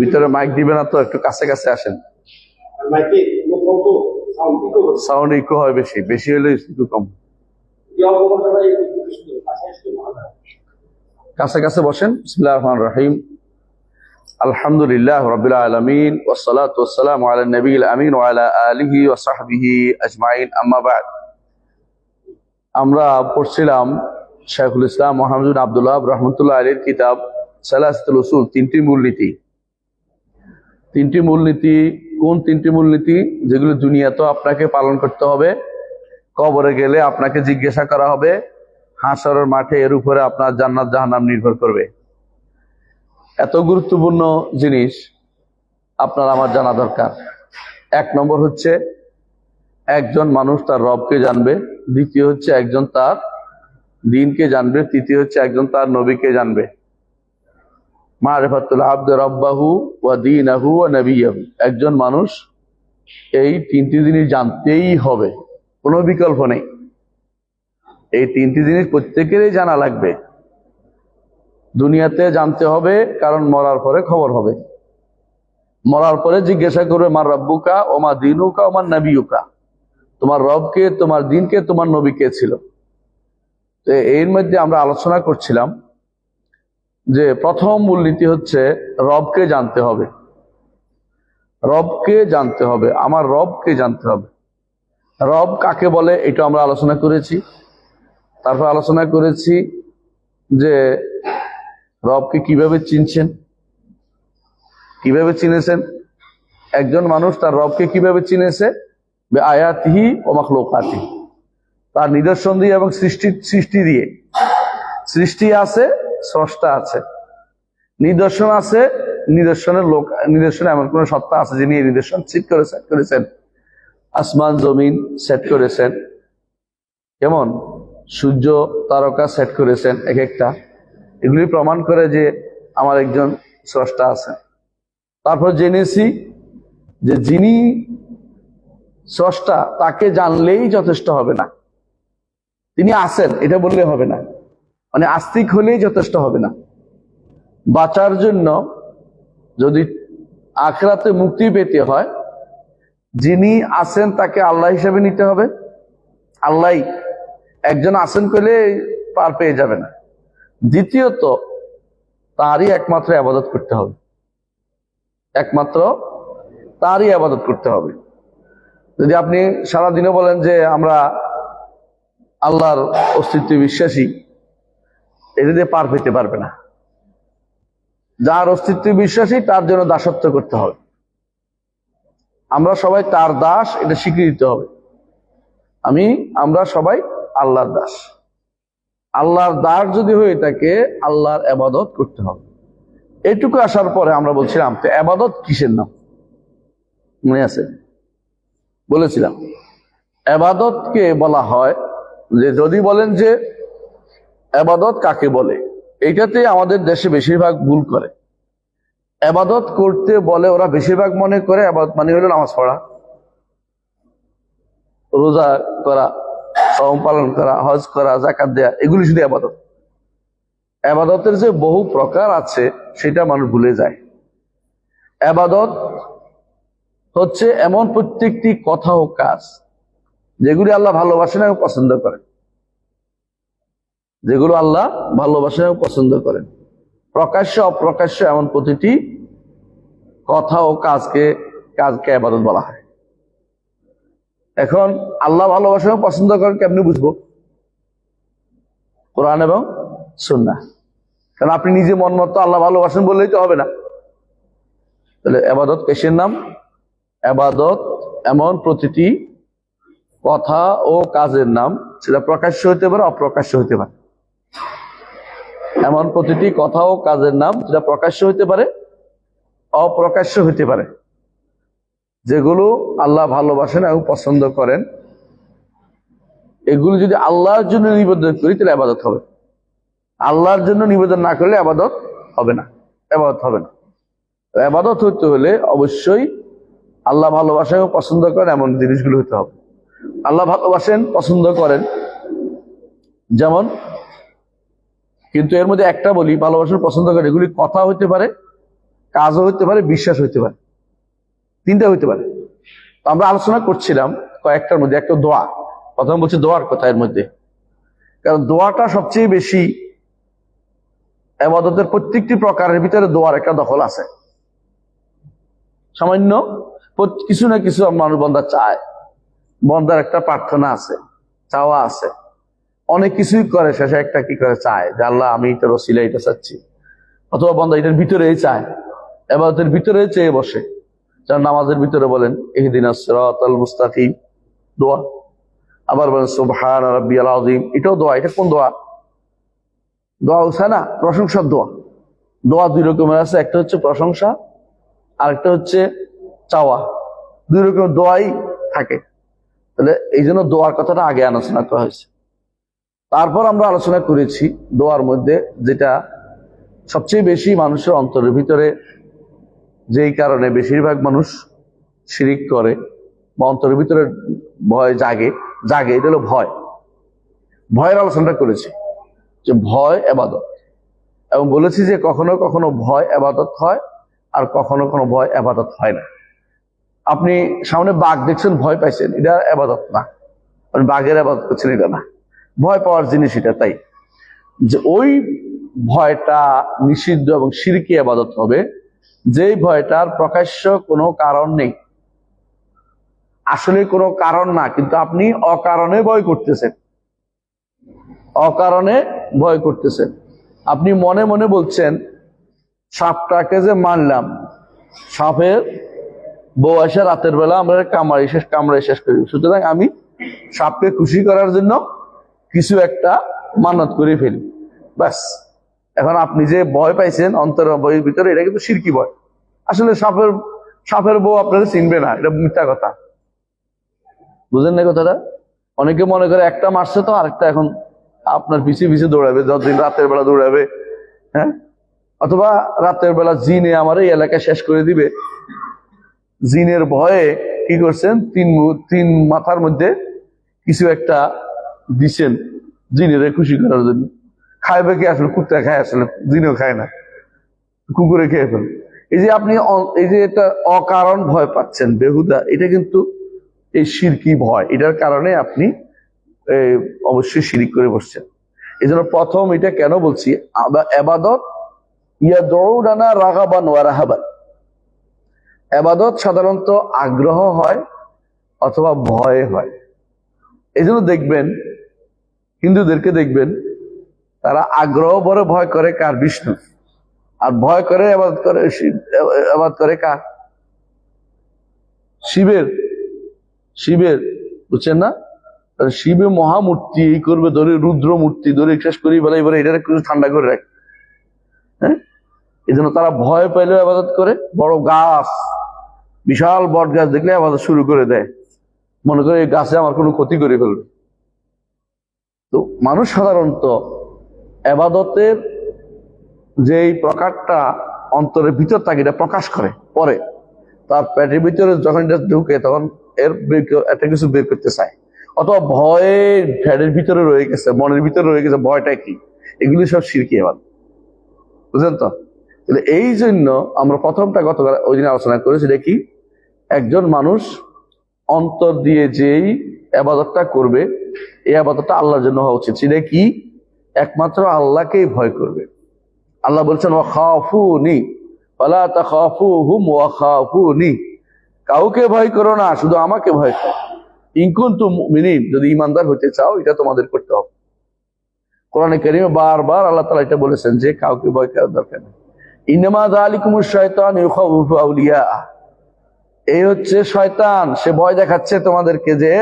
ভিতরে মাইক দিবে না তো, একটু কাছে কাছে আসেন। সাউন্ড ইকো হয়, বেশি বেশি হলে একটু কম। কাছে কাছে বসেন। বিসমিল্লাহির রহমানির রহিম। আলহামদুলিল্লাহ রাব্বিল আলামিন ওয়াসসালাতু ওয়াসসালামু আলা নবিয়িল আমিন ওয়া আলা আলিহি ওয়া সাহবিহি আজমাইন, আম্মা বা'দ। আমরা পড়ছিলাম শাইখুল ইসলাম মুহাম্মদ বিন আব্দুল ওয়াহাব রাহমাতুল্লাহ আলাইহির কিতাব সালাসাতুল উসুল, তিনটি মূলনীতি। তিনটি মূলনীতি কোন তিনটি মূলনীতি? যেগুলো দুনিয়াতেও আপনাকে পালন করতে হবে, কবরে গেলে আপনাকে জিজ্ঞাসা করা হবে, হাশরের মাঠে এর উপরে আপনার জান্নাত জাহান্নাম নির্ভর করবে। এত গুরুত্বপূর্ণ জিনিস আপনার আমার জানা দরকার। এক নম্বর হচ্ছে একজন মানুষ তার রবকে জানবে, দ্বিতীয় হচ্ছে একজন তার দ্বীনকে জানবে, তৃতীয় হচ্ছে একজন তার নবীকে জানবে। মারিফাতুল আবদ রাব্বাহু ওয়া দীনাহু ওয়া নবিয়্যাহু। একজন মানুষ এই তিনটি জিনিস জানতেই হবে, কোনো বিকল্প নেই। এই তিনটি জিনিস প্রত্যেকেরই জানা লাগবে। দুনিয়াতে জানতে হবে, কারণ মরার পরে খবর হবে। মরার পরে জিজ্ঞাসা করবে মার রাব্বুকা ও মা দীনুকা ও মা নবিয়ুকা, তোমার রবকে, তোমার দ্বীনকে, তোমার নবী কে ছিল। তো এর মধ্যে আমরা আলোচনা করছিলাম যে প্রথম মূলনীতি হচ্ছে রবকে জানতে হবে। রবকে জানতে হবে, আমার রবকে জানতে হবে। রব কাকে বলে এটা আমরা আলোচনা করেছি। তারপর আলোচনা করেছি যে রবকে কিভাবে চিনছেন, কিভাবে চিনেছেন। একজন মানুষ তার রবকে কিভাবে চিনেছে? আয়াতিহি ও মাখলুকাতিহি, তার নিদর্শন দিয়ে এবং সৃষ্টি দিয়ে। সৃষ্টি আছে, স্রষ্টা আছে, নিদর্শন আছে, নিদর্শনে এমন কোন সত্তা আছে যিনি এই নিদর্শন সেট করেছেন। আসমান জমিন সেট করেছেন, কেমন সূর্য তারকা সেট করেছেন এক একটা। এগুলি প্রমাণ করে যে আমার একজন স্রষ্টা আছে। তারপর জেনেছি যে যিনি স্রষ্টা তাকে জানলেই যথেষ্ট হবে না, তিনি আছেন এটা বললে হবে না, মানে আস্তিক হলেই যথেষ্ট হবে না। বাঁচার জন্য যদি আখিরাতে মুক্তি পেতে হয়, যিনি আছেন তাকে আল্লাহ হিসেবে নিতে হবে। আল্লাহ একজন আছেন করলে পার পেয়ে যাবে না। দ্বিতীয়ত তারই একমাত্র ইবাদত করতে হবে, একমাত্র তারই ইবাদত করতে হবে। যদি আপনি সারাদিনও বলেন যে আমরা আল্লাহর অস্তিত্বে বিশ্বাসী, এটা দিয়ে পার পেতে পারবে না। যার অস্তিত্বে বিশ্বাসী তার জন্য দাসত্ব করতে হবে। আমরা সবাই তার দাস, এটা স্বীকৃতি দিতে হবে। আমরা সবাই আল্লাহর দাস। আল্লাহর দাস যদি হয়ে থাকে, আল্লাহর ইবাদত করতে হবে। এইটুকু আসার পরে আমরা বলছিলাম তো ইবাদত কিসের নাম মনে আছে? বলেছিলাম ইবাদতকে বলা হয় যে, যদি বলেন যে ইবাদত কাকে বলে, এইটাতে আমাদের দেশে বেশিরভাগ ভুল করে। ইবাদত করতে বলে ওরা বেশিরভাগ মনে করে ইবাদত মানে হলো নামাজ পড়া, রোজা করা, সাওম পালন করা, হজ করা, যাকাত দেয়া, এগুলি শুধু ইবাদত। ইবাদতের যে বহু প্রকার আছে সেটা মানুষ ভুলে যায়। ইবাদত হচ্ছে এমন প্রত্যেকটি কথা ও কাজ যেগুলি আল্লাহ ভালোবাসেন এবং পছন্দ করেন, যেগুলো আল্লাহ ভালোবাসেন এবং পছন্দ করেন। প্রকাশ্য অপ্রকাশ্য এমন প্রতিটি কথা ও কাজকে ইবাদত বলা হয়। এখন আল্লাহ ভালোবাসেন এবং পছন্দ করেন কেমনি বুঝবো? কোরআন এবং সুন্নাহ। কারণ আপনি নিজে মন মতো আল্লাহ ভালোবাসেন বললেই তো হবে না। তাহলে ইবাদত কিসের নাম? ইবাদত এমন প্রতিটি কথা ও কাজের নাম, সেটা প্রকাশ্য হতে পারে, অপ্রকাশ্য হতে পারে। এমন প্রতিটি কথা ও কাজের নাম যেটা প্রকাশ্য হতে পারে, অপ্রকাশ্য হতে পারে, যেগুলো আল্লাহ ভালোবাসেন এবং পছন্দ করেন। এগুলো যদি আল্লাহর জন্য নিবেদন করি তাহলে ইবাদত হবে। আল্লাহর জন্য নিবেদন না করলে ইবাদত হবে না, ইবাদত হবে না। ইবাদত হতে হলে অবশ্যই আল্লাহ ভালোবাসেন এবং পছন্দ করেন এমন জিনিসগুলো হতে হবে। আল্লাহ ভালোবাসেন, পছন্দ করেন, যেমন কিন্তু এর মধ্যে একটা বলি, ভালোবাসার পছন্দ করে এগুলি কথা হইতে পারে, কাজও হইতে পারে, বিশ্বাস হইতে পারে, তিনটা হইতে পারে। তো আমরা আলোচনা করছিলাম কয়েকটার মধ্যে একটা দোয়া। প্রথম বলছি দোয়ার কথা এর মধ্যে, কারণ দোয়াটা সবচেয়ে বেশি ইবাদতের প্রত্যেকটি প্রকারের ভিতরে দোয়ার একটা দখল আছে। সামান্য কিছু না কিছু মানুষ বন্দা চায়, বন্দার একটা প্রার্থনা আছে, চাওয়া আছে, অনেক কিছুই করে, শেষে একটা কি করে চায় যে আল্লাহ আমি এটার ওসিলা এটা চাচ্ছি, অথবা বন্দা এটার ভিতরেই চায়, ইবাদতের ভিতরে চেয়ে বসে। যারা নামাজের ভিতরে বলেন ইহদিনাস সিরাতাল মুস্তাকিম দোয়া, আবার বলেন সুবহান রাব্বিয়াল আযীম, এটাও দোয়া। এটা কোন দোয়া? দোয়া হচ্ছে না প্রশংসার দোয়া। দোয়া দুই রকমের আছে, একটা হচ্ছে প্রশংসা, আরেকটা হচ্ছে চাওয়া। দুই রকমের দোয়াই থাকে। তাহলে এই জন্য দোয়ার কথাটা আগে আলোচনা করা হয়েছে। তারপর আমরা আলোচনা করেছি দোয়ার মধ্যে যেটা সবচেয়ে বেশি মানুষের অন্তরের ভিতরে, যেই কারণে বেশিরভাগ মানুষ শিরিক করে বা অন্তরের ভিতরে ভয় জাগে, এটা হলো ভয়। ভয়ের আলোচনাটা করেছি যে ভয় ইবাদত, এবং বলেছি যে কখনো কখনো ভয় ইবাদত হয় আর কখনো কোনো ভয় ইবাদত হয় না। আপনি সামনে বাঘ দেখছেন, ভয় পাইছেন, এটা ইবাদত না। আপনি বাঘের ইবাদত করছেন, এটা না। ভয় পাওয়ার জিনিস এটা। তাই যে ওই ভয়টা নিষিদ্ধ এবং শিরকি ইবাদত হবে যেই ভয়টার প্রকাশ্য কোনো কারণ নেই, আসলে কোনো কারণ না, কিন্তু আপনি অকারণে ভয় করতেছেন, অকারণে ভয় করতেছেন। আপনি মনে মনে বলছেন সাপটাকে যে মারলাম, সাপের বউ আসে রাতের বেলা আমরা কামড়াই শেষ করি, সুতরাং আমি সাপকে খুশি করার জন্য কিছু একটা মানত করে ফেলি, ব্যাস। এখন আপনি যে ভয় পাইছেন অন্তর বইয়ের ভিতরে, এটা কিন্তু শিরকি ভয়। আসলে সাপের বউ আপনারা চিনবে না, এটা মিথ্যা কথা। বুঝেন না কথাটা? অনেকে মনে করে একটা মারছে তো আরেকটা এখন আপনার পিছিয়ে পিছিয়ে দৌড়াবে, যতদিন রাতের বেলা দৌড়াবে। হ্যাঁ, অথবা রাতের বেলা জিনে আমার এই এলাকায় শেষ করে দিবে, জিনের ভয়ে কি করছেন, তিন মাথার মধ্যে কিছু একটা দিছেন জিনেরে খুশি করার জন্য। খাইবে কি? আসলে কুত্তা খায়, আসলে জিনেও খায় না, কুকুরে খেয়ে ফেল। এই যে আপনি এই যে এটা অকারণ ভয় পাচ্ছেন বেহুদা, এটা কিন্তু এই শিরকি ভয়, এটার কারণে আপনি অবশ্যই শিরিক করে বসছেন। এই জন্য প্রথম এটা কেন বলছি, ইবাদত ইয়াদউনা রাগাবান ওয়া রাহাবান, ইবাদত সাধারণত আগ্রহ হয় অথবা ভয়ে হয়। এই জন্য দেখবেন হিন্দুদেরকে দেখবেন তারা আগ্রহ ভরে ভয় করে কার? বিষ্ণু। আর ভয় করে ইবাদত করে কার? শিবের। বুঝছেন না? শিবে মহামূর্তি এই করবে, ধরে রুদ্র মূর্তি ধরে শেষ করি বলে, এবারে এটা একটু ঠান্ডা করে রাখে। হ্যাঁ, এই জন্য তারা ভয় পাইলেও ইবাদত করে। বড় গাছ, বিশাল বট গাছ দেখলে ইবাদত শুরু করে দেয়, মনে করে এই গাছে আমার কোনো ক্ষতি করে ফেলবে। তো মানুষ সাধারণত ইবাদতের যেই প্রকারটা অন্তরের ভিতর থাকে এটা প্রকাশ করে, পরে তার পেটের ভিতরে যখন এটা ঢুকে তখন একটা কিছু বের করতে চায়, অথবা ভয়ে পেটের ভিতরে রয়ে গেছে, মনের ভিতরে রয়ে গেছে, ভয়টা কি? এগুলি সব শিরকি ইবাদত। বুঝলেন তো? এই জন্য আমরা প্রথমটা গতকাল ওই দিন আলোচনা করেছি, দেখি একজন মানুষ অন্তর দিয়ে যেই ইবাদতটা করবে, এই ইবাদতটা আল্লাহর জন্য হওয়া উচিত। সেটা কি? একমাত্র আল্লাহকেই ভয় করবে। আল্লাহ বলছেন ওয়াখাফুনি ফালা তাখাফুহুম ওয়াখাফুনি, কাউকে ভয় করো না, শুধু আমাকে ভয় করো। ইন কুনতুম মুমিনিন, যদি ঈমানদার হতে চাও এটা তোমাদের করতে হবে। কোরআনে কারীমে বারবার আল্লাহ তাআলা এটা বলেছেন যে কাউকে ভয় করার দরকার নেই। ইন্নামা যালিকুমুশ শাইতানু ইউখাউফু আউলিয়া, এই হচ্ছে শয়তান, সে ভয় দেখাচ্ছে তোমাদেরকে যে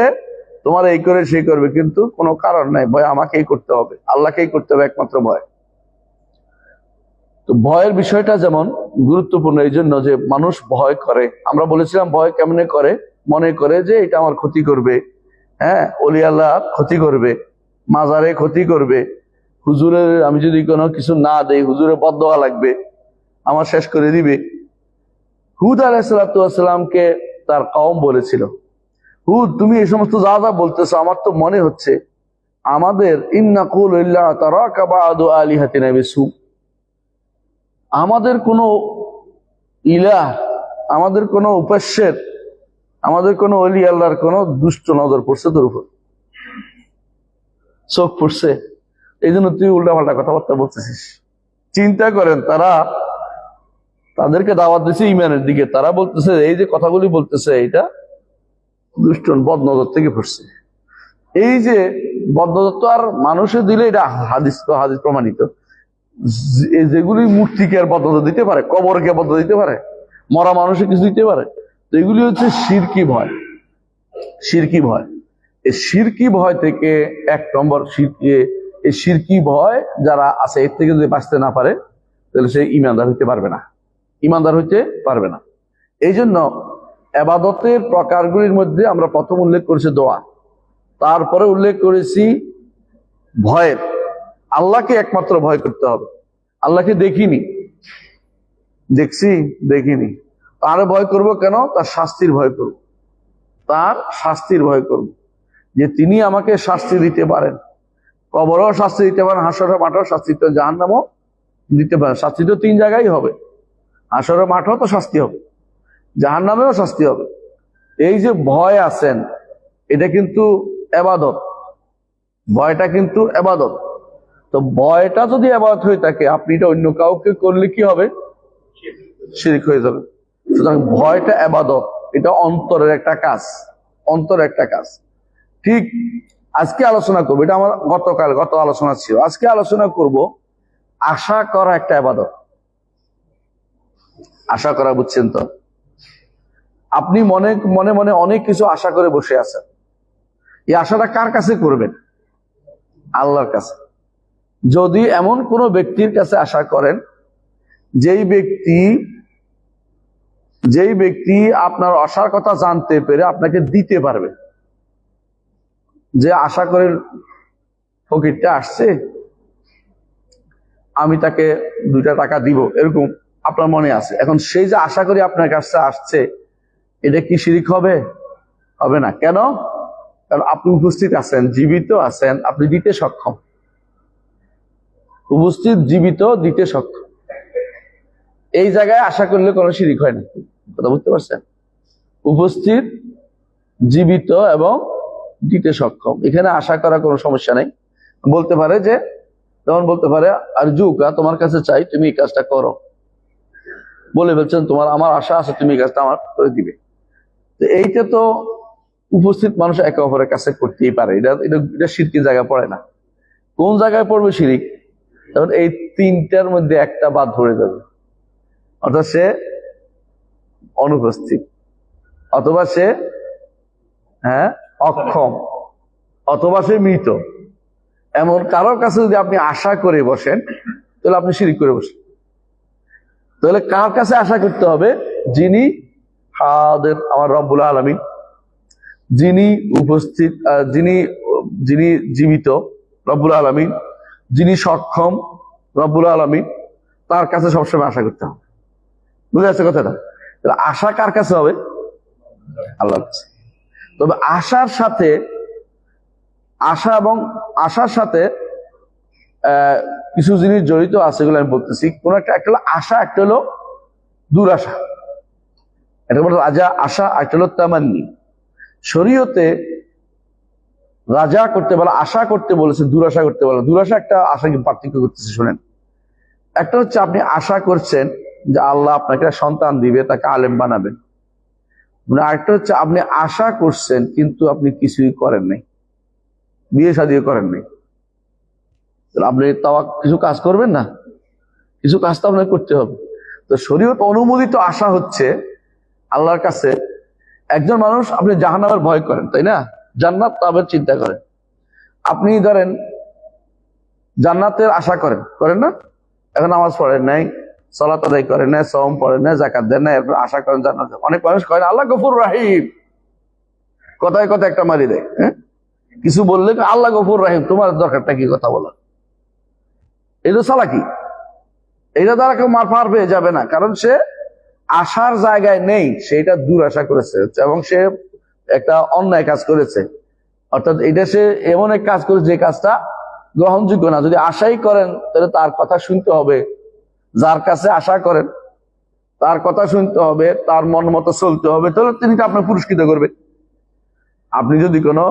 তোমার এই করে সেই করবে, কিন্তু কোনো কারণ নাই, ভয় আমাকেই করতে হবে, আল্লাহকেই করতে হবে একমাত্র ভয়। তো ভয়ের বিষয়টা যেমন গুরুত্বপূর্ণ এই জন্য যে মানুষ ভয় করে। আমরা বলেছিলাম ভয় কেমনে করে, মনে করে যে এটা আমার ক্ষতি করবে, হ্যাঁ, অলি আল্লাহ ক্ষতি করবে, মাজারে ক্ষতি করবে, হুজুরের আমি যদি কোনো কিছু না দেই হুজুরের বদদোয়া লাগবে, আমার শেষ করে দিবে। হুদ আলাইহিসসালামকে তার কওম বলেছিল, হুদ তুমি এই সমস্ত যা যা বলতেছো আমার তো মনে হচ্ছে আমাদের ইন্নাকুল ইল্লা তারাকা বাদু আলিহাতিনা বিসু, আমাদের কোনো ইলাহ, আমাদের কোনো উপাস্যের, আমাদের কোনো ওলি আল্লাহর কোনো দুষ্ট নজর পড়ছে তোর উপর, চোখ পড়ছে, এই জন্য তুই উল্টাপাল্টা কথাবার্তা বলতেছিস। চিন্তা করেন, তাদেরকে দাওয়াত দিচ্ছে ইমানের দিকে, তারা বলতেছে এই যে কথাগুলি বলতেছে এটা দুষ্ট বদনজর থেকে পড়ছে। এই যে বদনজর তো আর মানুষে দিলে এটা হাদিস প্রমাণিত, যেগুলি মূর্তিকে বদনজর দিতে পারে, কবরকে বদনজর দিতে পারে, মরা মানুষে কিছু দিতে পারে, তো এগুলি হচ্ছে শিরকি ভয়। শিরকি ভয়, এই শিরকি ভয় থেকে 1 নম্বর এই শিরকি ভয় যারা আছে এর থেকে যদি বাঁচতে না পারে তাহলে সে ইমানদার হইতে পারবে না, ইমানদার হইতে পারবে না। এই জন্য ইবাদতের প্রকারগুলির মধ্যে আমরা প্রথম উল্লেখ করেছি দোয়া, তারপরে উল্লেখ করেছি ভয়ের। আল্লাহকে একমাত্র ভয় করতে হবে। আল্লাহকে দেখিনি, তার ভয় করব কেন? তার শাস্তির ভয় করব, তার শাস্তির ভয় করব, যে তিনি আমাকে শাস্তি দিতে পারেন, কবরেও শাস্তি দিতে পারেন, হাসরের মাঠেও শাস্তি দিতে, জাহান্নামও দিতে পারেন। শাস্তি তো 3 জায়গায় হবে, হাসরের মাঠেও তো শাস্তি হবে, জাহান্নামেও শাস্তি হবে। এই যে ভয় আছেন, এটা কিন্তু ইবাদত, ভয়টা কিন্তু ইবাদত। তো ভয়টা যদি ইবাদত হয়ে থাকে, আপনি এটা অন্য কাউকে করলে কি হবে? শিরক হয়ে যাবে। সুতরাং ভয়টা ইবাদত, এটা অন্তরের একটা কাজ, অন্তরের একটা কাজ। ঠিক আজকে আলোচনা করবো, এটা আমার গত আলোচনা ছিল, আজকে আলোচনা করব আশা করা একটা ইবাদত। আশা করা, বুঝছেন তো? আপনি মনে মনে অনেক কিছু আশা করে বসে আছেন, এই আশাটা কার কাছে করবেন? আল্লাহর কাছে। যদি এমন কোন ব্যক্তির কাছে আশা করেন যেই ব্যক্তি আপনার আশার কথা জানতে পেরে আপনাকে দিতে পারবে, যে আশা করেন ফকিরটা আসছে, আমি তাকে 2টা টাকা দিব, এরকম আপনার মনে আছে। এখন সেই যে আশা করি আপনার কাছে আসছে, এটা কি শিরক হবে? হবে না। কেন? কারণ আপনি উপস্থিত আছেন, জীবিত আছেন, আপনি দিতে সক্ষম, উপস্থিত জীবিত দিতে সক্ষম। এই জায়গায় আশা করলে কোনো শিরক হয় না। কথা বুঝতে পারছেন? উপস্থিত, জীবিত এবং দিতে সক্ষম, এখানে আশা করা কোনো সমস্যা নেই। বলতে পারে যে, যেমন বলতে পারে আর জুকা, তোমার কাছে চাই তুমি এই কাজটা করো, বলে বলছেন আমার আশা আছে তুমি এই কাজটা আমার করে দিবে। তো এইটা তো উপস্থিত মানুষ একে অপরের কাছে করতেই পারে, এটা শিরকির জায়গা পড়ে না। কোন জায়গায় পড়বে শিরক? তখন এই 3টার মধ্যে একটা বাদ ধরে যাবে, অর্থাৎ সে অনুপস্থিত, অথবা সে অক্ষম, অথবা সে মৃত। এমন কারোর কাছে যদি আপনি আশা করে বসেন, তাহলে আপনি শিরক করে বসেন। তাহলে কার কাছে আশা করতে হবে? যিনি হাদির, আমার রব্বুল আলামিন, যিনি উপস্থিত, যিনি জীবিত রব্বুল আলামিন, যিনি সক্ষম রব্বুল আলামিন, তার কাছে সবসময় আশা করতে হবে। বুঝে যাচ্ছে কথাটা? তাহলে আশা কার কাছে হবে? আল্লাহর কাছে। তবে আশার সাথে কিছু জিনিস জড়িত আছে, এগুলো আমি বলতেছি। কোন একটা হলো আশা, একটা হলো দুরাশা। এটা বলতে রাজা আশা, একটা হলো তামান্নি। শরীয়তে রাজা করতে বলে, আশা করতে বলেছে, দুরাশা করতে বলে। দুরাশা একটা আশা কি পার্থক্য করতেছে শোনেন। একটা হচ্ছে আপনি আশা করছেন যে আল্লাহ আপনাকে সন্তান দিবে, তাকে আলেম বানাবেন। আরেকটা হচ্ছে আপনি আশা করছেন কিন্তু আপনি কিছুই করেন নাই, বিয়ে শাদীও করেন নাই। আপনি তাও কিছু কাজ করবেন না, কিছু কাজ তো আপনাকে করতে হবে। তো শরীয়ত অনুমোদিত আশা হচ্ছে আল্লাহর কাছে। একজন মানুষ, আপনি জাহান্নামের ভয় করেন, তাই না? জান্নাত পাবেন চিন্তা করেন। আপনি ধরেন জান্নাতের আশা করেন না? এখন নামাজ পড়েন নাই, সালাত আদায় করেন না, সওম পড়েন না, যাকাত দেন না, এরপর আশা করেন জান্নাত। অনেক মানুষ করেন আল্লাহ গফুর রাহিম, কথায় কথা একটা মারি দেয়। কিছু বললে আল্লাহ গফুর রাহিম, তোমার দরকারটা কি কথা বলার? এই তো চালাকি। এটা দ্বারা কেউ পার পেয়ে যাবে না, কারণ সে আশার জায়গায় নেই, সেটা দুরাশা করেছে এবং সে একটা অন্যায় কাজ করেছে। অর্থাৎ এটা সে এমন এক কাজ করে যে কাজটা গ্রহণযোগ্য না। যদি আশাই করেন তাহলে তার কথা শুনতে হবে, যার কাছে আশা করেন তার কথা শুনতে হবে, তার মন মতো চলতে হবে, তাহলে তিনি আপনার পুরস্কৃত করবে। আপনি যদি কোনো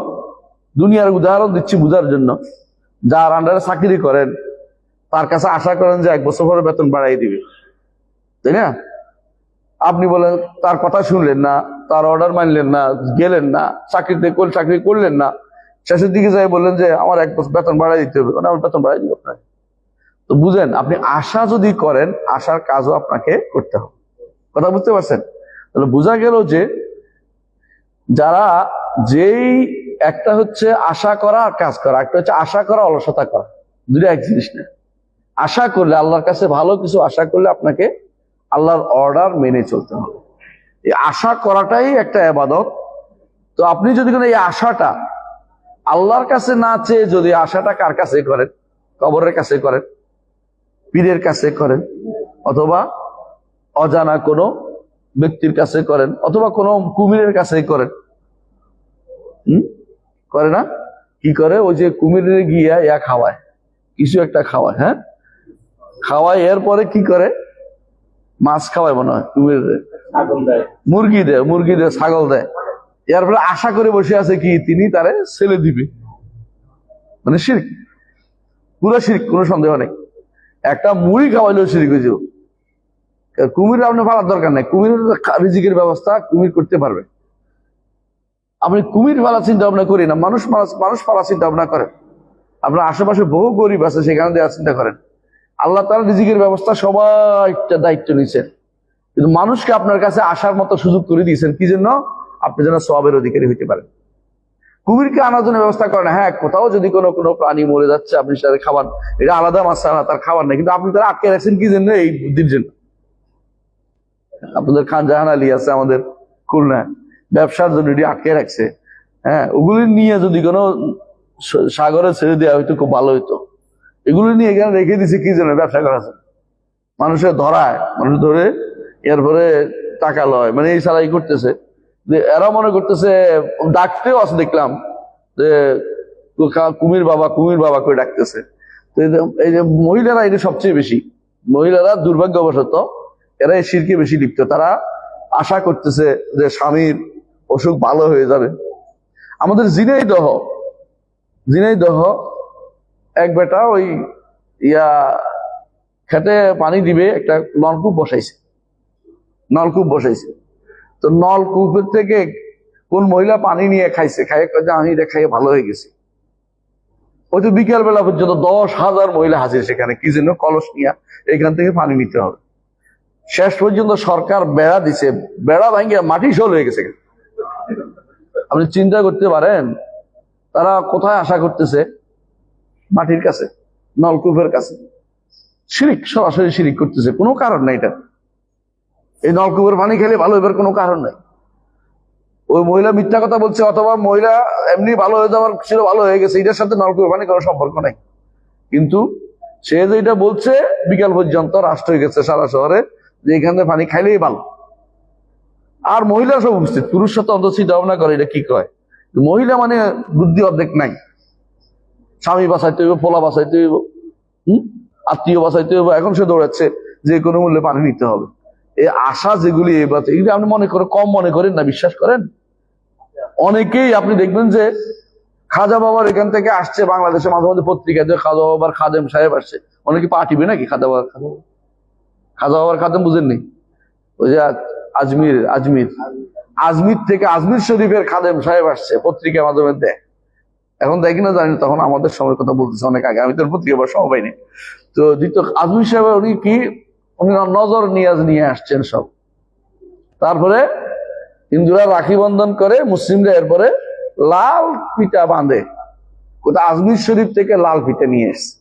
দুনিয়ার উদাহরণ দিচ্ছি বুঝার জন্য, যার আন্ডারে চাকরি করেন তার কাছে আশা করেন যে 1 বছর পরে বেতন বাড়াই দিবে, তাই না? আপনি বলেন, তার কথা শুনলেন না, তার অর্ডার মানলেন না, গেলেন না, চাকরি করলেন না, শেষের দিকে যাই বললেন যে আমার 1 বছর বেতন বাড়াই দিতে হবে, আমার বেতন বাড়াই দিব আপনাকে। তো বুঝেন, আপনি আশা যদি করেন আশার কাজও আপনাকে করতে হবে। কথা বুঝতে পারছেন? তাহলে বোঝা গেল যে যারা যেই একটা হচ্ছে আশা করা আর কাজ করা, একটা হচ্ছে আশা করা অলসতা করা, দুটো এক জিনিস না। আশা করলে আল্লাহর কাছে ভালো কিছু আশা করলে আপনাকে আল্লাহর অর্ডার মেনে চলতে হবে। এই আশা করাটাই একটা ইবাদত। তো আপনি যদি এই আশাটা আল্লাহর কাছে না চেয়ে যদি আশাটা কার কাছে করেন, কবরের কাছে করেন, পীরের কাছে করেন, অথবা অজানা কোনো ব্যক্তির কাছে করেন, অথবা কোনো কুমিরের কাছে করেন, করে না? কি করে? ওই যে কুমিরের গিয়া খাওয়ায়, কিছু একটা খাওয়ায়, হ্যাঁ খাওয়ায়, এরপরে কি করে? মাছ খাওয়ায় মনে হয়, কুমিরের মুরগি দেয়, ছাগল দেয়, এরপরে আশা করে বসে আছে কি তিনি তারে ছেলে দিবে। মানে শিরক, পুরো শিরক, কোনো সন্দেহ নেই। একটা মুড়ি খাওয়াইলেও শিরক হয়ে যাবে। কুমির আপনি ফালার দরকার নেই, কুমিরের রিজিকের ব্যবস্থা কুমির করতে পারবে। আপনি কুমির ফালা চিন্তা ভাবনা করি না, মানুষ ফালা চিন্তা ভাবনা করেন। আপনার আশেপাশে বহু গরিব আছে, সেখানে দেওয়ার চিন্তা করেন। আল্লাহ তাআলা রিজিকের ব্যবস্থা সবাই দায়িত্ব নিচ্ছেন, কিন্তু মানুষকে আপনার কাছে আসার মতো সুযোগ করে দিয়েছেন কি জন্য? আপনি যেন সওয়াবের অধিকারী হইতে পারেন। কুমিরকে আনার জন্য ব্যবস্থা করেন, হ্যাঁ কোথাও যদি কোনো প্রাণী মরে যাচ্ছে আপনি সেটা খাবার, এটা আলাদা মাসালা, তার খাবার নেই, কিন্তু আপনি তারা আটকে রাখছেন কি জন্য? এই বুদ্ধির জন্য। আপনাদের খান জাহান আলী আছে আমাদের খুলনায়, ব্যবসার জন্য এটি আটকে রাখছে। হ্যাঁ, ওগুলি নিয়ে যদি কোনো সাগরে ছেড়ে দেওয়া হইতো খুব ভালো হইতো। এগুলো নিয়ে এখানে রেখে দিছে কি জন্য? ব্যবসা করার জন্য। মানুষের ধরায়, মানুষ ধরে এরপরে টাকা লয়, মানে এই সারাই করতেছে। যে এরা মনে করতেছে, ডাকতেও আছে দেখলাম যে কুমির বাবা করে ডাকতেছে। তো এই যে মহিলারা, এটা সবচেয়ে বেশি মহিলারা দুর্ভাগ্যবশত এরা এই শিরকে বেশি লিপ্ত। তারা আশা করতেছে যে স্বামীর অসুখ ভালো হয়ে যাবে। আমাদের ঝিনাইদহ এক বেটা ওই খেতে পানি দিবে, একটা নলকূপ বসাইছে। তো নলকূপের থেকে কোন মহিলা পানি নিয়ে খাইছে, খাইয়ে আমি এটা খাইয়ে ভালো হয়ে গেছি। ওই তো বিকেল বেলা পর্যন্ত 10,000 মহিলা হাজির সেখানে, কি জন্য? কলস নিয়ে এখান থেকে পানি নিতে হবে। শেষ পর্যন্ত সরকার বেড়া দিছে, বেড়া ভাঙিয়ে মাটি শোল হয়ে গেছে। আপনি চিন্তা করতে পারেন তারা কোথায় আশা করতেছে? মাটির কাছে, নলকূপের কাছে। শিরিক, সরাসরি শিরিক করতেছে, কোনো কারণ নাই এটা। এই নলকূপের পানি খেলে ভালো হইবার কোনো কারণ নাই। ওই মহিলা মিথ্যা কথা বলছে, অথবা মহিলা এমনি ভালো হয়ে যাওয়ার ছিল, ভালো হয়ে গেছে, এটার সাথে নলকূপের পানি কোনো সম্পর্ক নাই। কিন্তু সে যেটা বলছে বিকাল পর্যন্ত রাষ্ট্র হয়ে গেছে সারা শহরে যে এখানে পানি খাইলেই ভালো। আর মহিলা সব উপস্থিত, পুরুষ সাথে অন্তত চিন্তা ভাবনা করে এটা কি কয়। মহিলা মানে বুদ্ধি অর্ধেক নাই। স্বামী বাঁচাইতে হইব, পোলা বাঁচাইতে হইব, আত্মীয় বাঁচাইতে হইব, এখন সে দৌড়াচ্ছে যে কোনো মূল্যে পানি নিতে হবে। এই আশা যেগুলি এগুলি আপনি কম মনে করেন না, বিশ্বাস করেন। অনেকেই আপনি দেখবেন যে খাজা বাবার এখান থেকে আসছে, বাংলাদেশে মাঝে মাঝে পত্রিকায় খাজা বাবার খাদেম সাহেব আসছে। অনেকে পাঠিবে নাকি খাজা বাবার খাদেম বুঝেননি? ওই যে আজমির থেকে আজমির শরীফের খাদেম সাহেব আসছে, পত্রিকার মাধ্যমে দেয়। এখন দেখি না জানি, তখন আমাদের সময় কথা বলতেছে অনেক আগে, আমি তো পত্রিকা সময় পাইনি। তো দ্বিতীয় আজমির সাহেব উনি নজর নিয়াজ নিয়ে আসছেন সব। তারপরে হিন্দুরা রাখি বন্ধন করে, মুসলিমরা এরপরে লাল পিঠা বাঁধে। কোথাও আজমির শরীফ থেকে লাল পিঠা নিয়ে এসছে।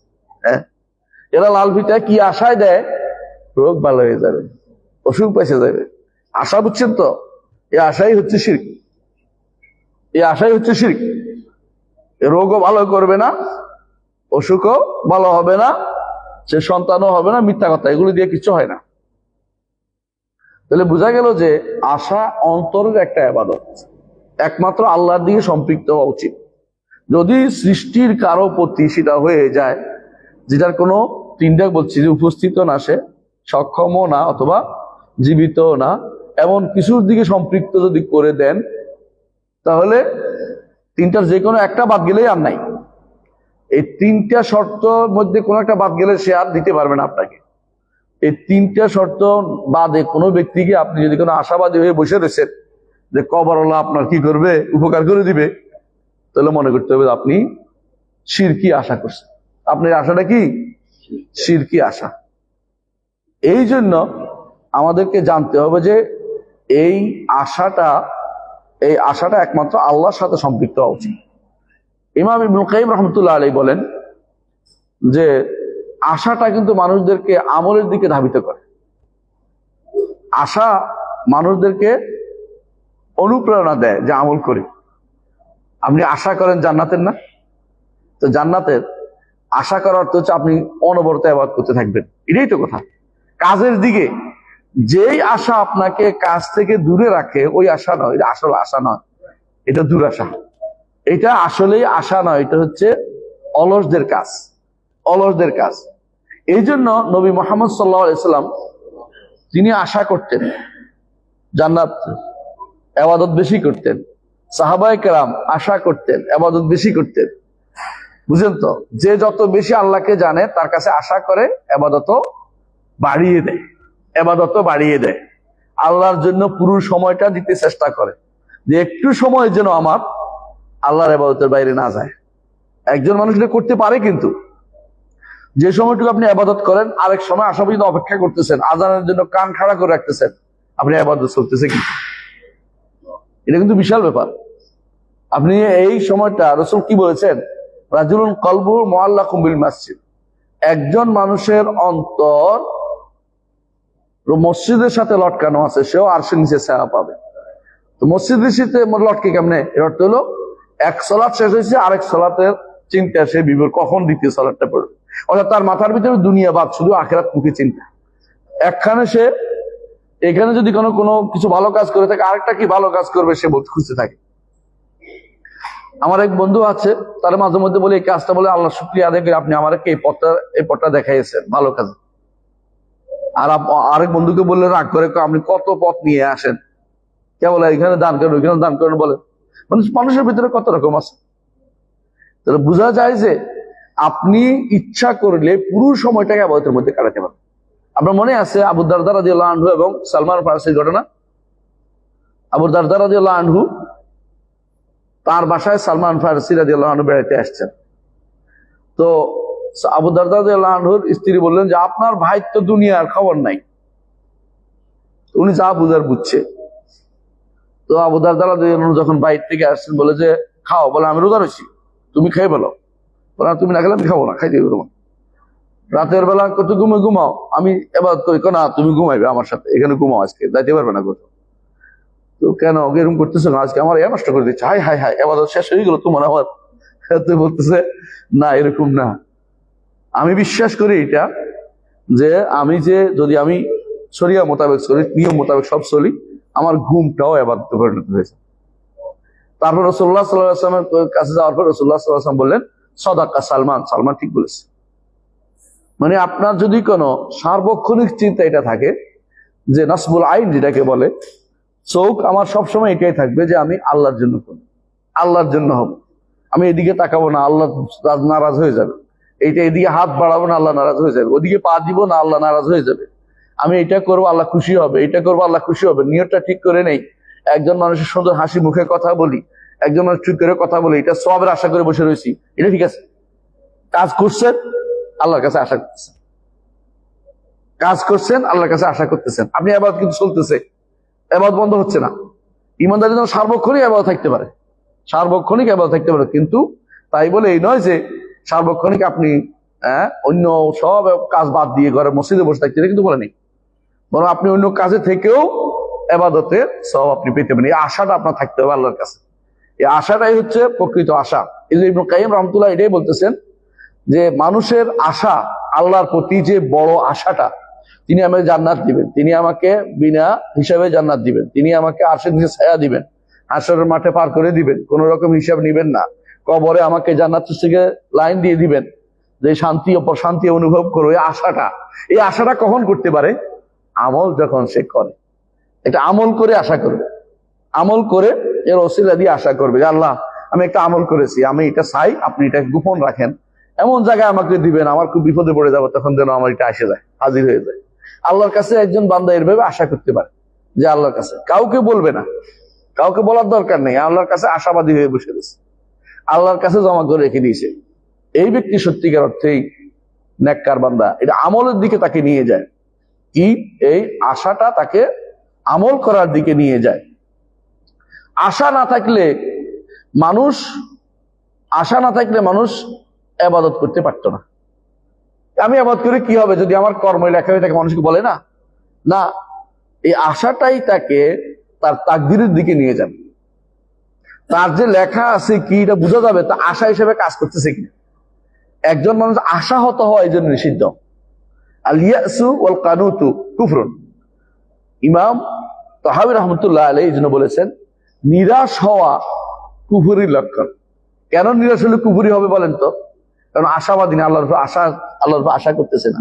হ্যাঁ, এরা লাল পিঠা কি আশায় দেয়? রোগ ভালো হয়ে যাবে, অসুখ বেঁচে যাবে। আশা বুঝছেন তো? এই আশাই হচ্ছে শিরক। রোগও ভালো করবে না, অসুখও ভালো হবে না, সে সন্তানও হবে না, মিথ্যা কথা, এগুলো দিয়ে কিছু হয় না। তাহলে বোঝা গেল যে আশা অন্তরের একটা ইবাদত, একমাত্র আল্লাহর দিকে সম্পৃক্ত হওয়া উচিত। যদি সৃষ্টির কারো প্রতি সেটা হয়ে যায়, যেটার কোনো তিনটা বলছি যে উপস্থিত না, সে সক্ষমও না অথবা জীবিতও না, এমন কিছুর দিকে সম্পৃক্ত যদি করে দেন, তাহলে তিনটার যে কোনো একটা বাদ গেলেই আর নাই। এই তিনটা শর্তর মধ্যে কোনো একটা বাদ গেলে সে আর দিতে পারবে না আপনাকে। এই তিনটা শর্ত বাদে কোনো ব্যক্তিকে আপনি যদি কোনো আশাবাদী হয়ে বসে রয়েছেন যে কবরওয়ালা আপনার কি করবে, উপকার করে দিবে, তাহলে মনে করতে হবে আপনি শিরকি আশা করছেন। আপনার আশাটা কি? শিরকি আশা। এই জন্য আমাদেরকে জানতে হবে যে এই আশাটা একমাত্র আল্লাহর সাথে সম্পৃক্ত হওয়া উচিত। ইমাম ইবনুল কাইয়িম রাহমাতুল্লাহ আলাইহি বলেন যে আশাটা কিন্তু মানুষদেরকে আমলের দিকে ধাবিত করে। আশা মানুষদেরকে অনুপ্রেরণা দেয় যে আমল করি। আপনি আশা করেন জান্নাতের, না? তো জান্নাতের আশা করার অর্থ হচ্ছে আপনি অনবরত ইবাদত করতে থাকবেন, এটাই তো কথা। কাজের দিকে যেই আশা আপনাকে কাজ থেকে দূরে রাখে, ওই আশা নয়, এটা আসলে আশা নয়, এটা দুরাশা। এটা আসলেই আশা নয়, এটা হচ্ছে অলসদের কাজ, অলসদের কাজ। এই জন্য নবী মুহাম্মদ সাল্লাল্লাহু আলাইহি সাল্লাম তিনি আশা করতেন জান্নাত, ইবাদত বেশি করতেন। সাহাবায়ে কেরাম আশা করতেন, ইবাদত বেশি করতেন। বুঝেন তো, যে যত বেশি আল্লাহকে জানে তার কাছে আশা করে, ইবাদতও বাড়িয়ে দেয়, ইবাদতও বাড়িয়ে দেয়। আল্লাহর জন্য পুরো সময়টা দিতে চেষ্টা করে যে একটু সময় যেন আমার আল্লাহর ইবাদতের বাইরে না যায়। একজন মানুষ এটা করতে পারে, কিন্তু যে সময়টুকু আপনি ইবাদত করেন আরেক সময় আসা পর্যন্ত অপেক্ষা করতেছেন, আজানের জন্য কান খাড়া করে রাখতেছেন, আপনি ইবাদত চলতেছে কিন্তু, এটা কিন্তু বিশাল ব্যাপার। আপনি এই সময়টা, রাসূল কি বলেছেন, রাজুলুন কলবুহু মুআল্লাকুম বিল মাসজিদ, একজন মানুষের অন্তর মসজিদের সাথে লটকানো আছে, সেও আরশের নিচে ছায়া পাবে। তো মসজিদের সাথে লটকে কেমনে? এর অর্থ হলো এক সালাত শেষ হয়েছে, আরেক সালাতের চিন্তা সে বিভোর, কখন দ্বিতীয় সালাতটা পড়বে। অর্থাৎ তার মাথার ভিতরে দুনিয়া বাদ, শুধু আখিরাত মুখী চিন্তা। একখানে সে এখানে যদি কোনো কিছু ভালো কাজ করে থাকে, আরেকটা কি ভালো কাজ করবে সে খুঁজতে থাকে। আমার এক বন্ধু আছে, তার মাঝে মধ্যে বলে এই কাজটা বলে আল্লাহ শুকরিয়া আদায় করে আপনি আমাকে এই পথটা দেখাইছেন ভালো কাজ। আর আরেক বন্ধুকে বললে রাগ করে, আপনি কত পথ নিয়ে আসেন, কে বলে এখানে দান করেন, ওইখানে দান করেন, বলে মানুষের ভিতরে কত রকম আছে। তাহলে বোঝা যায় যে আপনি ইচ্ছা করলে পুরো সময়টাকে ইবাদতের মধ্যে কাটাতে পারেন। আপনার মনে আছে আবু দারদা রাদিয়াল্লাহু আনহু এবং সালমান ফারসির ঘটনা? আবু দারদা রাদিয়াল্লাহু আনহু তার বাসায় সালমান ফারসি রাদিয়াল্লাহু আনহু বেড়াতে আসছেন। তো আবু দারদা রাদিয়াল্লাহু আনহুর স্ত্রী বললেন যে আপনার ভাই তো দুনিয়ার খবর নাই, উনি যা বুঝার বুঝছে। তো আবু দারদা রাদিয়াল্লাহু আনহু যখন বাইরে থেকে আসছেন, বলে যে খাও, বলে আমি রোজা রয়েছি, তুমি খেয়ে বলো। বলে তুমি না খেলে আমি খাবো না, খাইতে হবে তোমার। রাতের বেলা কত ঘুমাও, আমি ইবাদত করি, না তুমি ঘুমাইবে আমার সাথে, এখানে ঘুমাও, আজকে যাইতে পারবে না কোথাও। তো কেন এরকম করতেছো না, আজকে আমার নষ্ট করে দিচ্ছে, হাই হাই হাই, ইবাদত শেষ হয়ে গেল তোমার আমার। তুই বলতেছে না, এরকম না। আমি বিশ্বাস করি এটা, যে যদি আমি শরিয়া মোতাবেক চলি, নিয়ম মোতাবেক সব চলি, আমার ঘুমটাও ইবাদতে পরিণত হয়েছে। তারপর রাসূলুল্লাহ সাল্লাল্লাহু আলাইহি ওয়াসাল্লামের কাছে যাওয়ার পর রাসূলুল্লাহ সাল্লাল্লাহু আলাইহি ওয়াসাল্লাম বললেন, সাদাকা সালমান ঠিক বলেছে। মানে আপনার যদি কোনো সার্বক্ষণিক চিন্তা এটা থাকে যে নাসবুল আইন যেটাকে বলে, চোখ আমার সবসময় এটাই থাকবে যে আমি আল্লাহর জন্য করব, আল্লাহর জন্য হব, আমি এদিকে তাকাবো না, আল্লাহ নারাজ হয়ে যাবে। এদিকে হাত বাড়াবো না, আল্লাহ নারাজ হয়ে যাবে। ওদিকে পা দিব না, আল্লাহ নারাজ হয়ে যাবে। আমি এটা করবো, আল্লাহ খুশি হবে, এটা করবো, আল্লাহ খুশি হবে। নিয়তটা ঠিক করে নেই। একজন মানুষের সুন্দর হাসি মুখে কথা বলি, একজন মানুষ ঠিক করে কথা বলি, এটা সবের আশা করে বসে রয়েছি, এটা ঠিক আছে। কাজ করছেন, আল্লাহর কাছে আশা করতেছেন, কাজ করছেন, আল্লাহর কাছে আশা করতেছেন। আপনি ইবাদত কিন্তু চলতেছে, ইবাদত বন্ধ হচ্ছে না। ইমানদারের জন্য সার্বক্ষণিক ইবাদত থাকতে পারে, সার্বক্ষণিক ইবাদত থাকতে পারে, কিন্তু তাই বলে এই নয় যে সার্বক্ষণিক আপনি অন্য সব কাজ বাদ দিয়ে ঘরে মসজিদে বসে থাকতে, কিন্তু বলে নেই। বরং আপনি অন্য কাজে থেকেও ইবাদতের সব আপনি পেতে পারেন। এই আশাটা আপনার থাকতে হবে আল্লাহর কাছে। এই আশাটাই হচ্ছে প্রকৃত আশা। ইবনে কাইয়িম রাহমাতুল্লাহ এটাই বলতেছেন যে মানুষের আশা, আল্লাহর প্রতি যে বড় আশাটা, তিনি আমাকে জান্নাত দিবেন, তিনি আমাকে বিনা হিসাবে জান্নাত দিবেন, তিনি আমাকে আরশের নিচে ছায়া দিবেন, হাসরের মাঠে পার করে দিবেন, কোন রকম হিসাব নিবেন না, কবরে আমাকে জান্নাত থেকে লাইন দিয়ে দিবেন, যে শান্তি ও প্রশান্তি অনুভব করো, এই আশাটা কখন করতে পারে? আমল যখন সে করে, এটা আমল করে আশা করবে, আমল করে এর ওসিলা দিয়ে আশা করবে যে আল্লাহ আমি একটা আমল করেছি, আমি এটা চাই, আপনি এটা গোপন রাখেন, এমন জায়গায় আমাকে দিবেন, আমার খুব বিপদে পড়ে যাবো, তখন যেন আমার এটা এসে যায়, হাজির হয়ে যায়। আল্লাহর কাছে একজন বান্দা এরভাবে আশা করতে পারে যে আল্লাহর কাছে কাউকে বলবে না, কাউকে বলার দরকার নেই, আল্লাহর কাছে আশাবাদী হয়ে বসে গেছে, আল্লাহর কাছে জমা করে রেখে দিয়েছে। এই ব্যক্তি সত্যিকার অর্থেই নেককার বান্দা। এটা আমলের দিকে তাকে নিয়ে যায়, কি এই আশাটা তাকে আমল করার দিকে নিয়ে যায়। আশা না থাকলে মানুষ ইবাদত করতে পারতো না। আমি ইবাদত করে কি হবে যদি আমার কর্ম লেখা হয়ে থাকে? মানুষকে বলে না, না, এই আশাটাই তাকে তার তাকদীরের দিকে নিয়ে যাবে। তার যে লেখা আছে কি এটা বোঝা যাবে তা আশা হিসেবে কাজ করতেছে কিনা। একজন মানুষ আশাহত হয় এই জন্য নিষিদ্ধ। আল ইয়াসু ওয়াল কানুতু কুফরুন। ইমাম তাহাবী রাহমাতুল্লাহ আলাইহি এই জন্য বলেছেন নিরাশ হওয়া কুফরির লক্ষণ। কেন নিরাশ হলে কুফরি হবে বলেন তো? কারণ আশাবাদী না, আল্লাহর উপর আশা করতেছে না,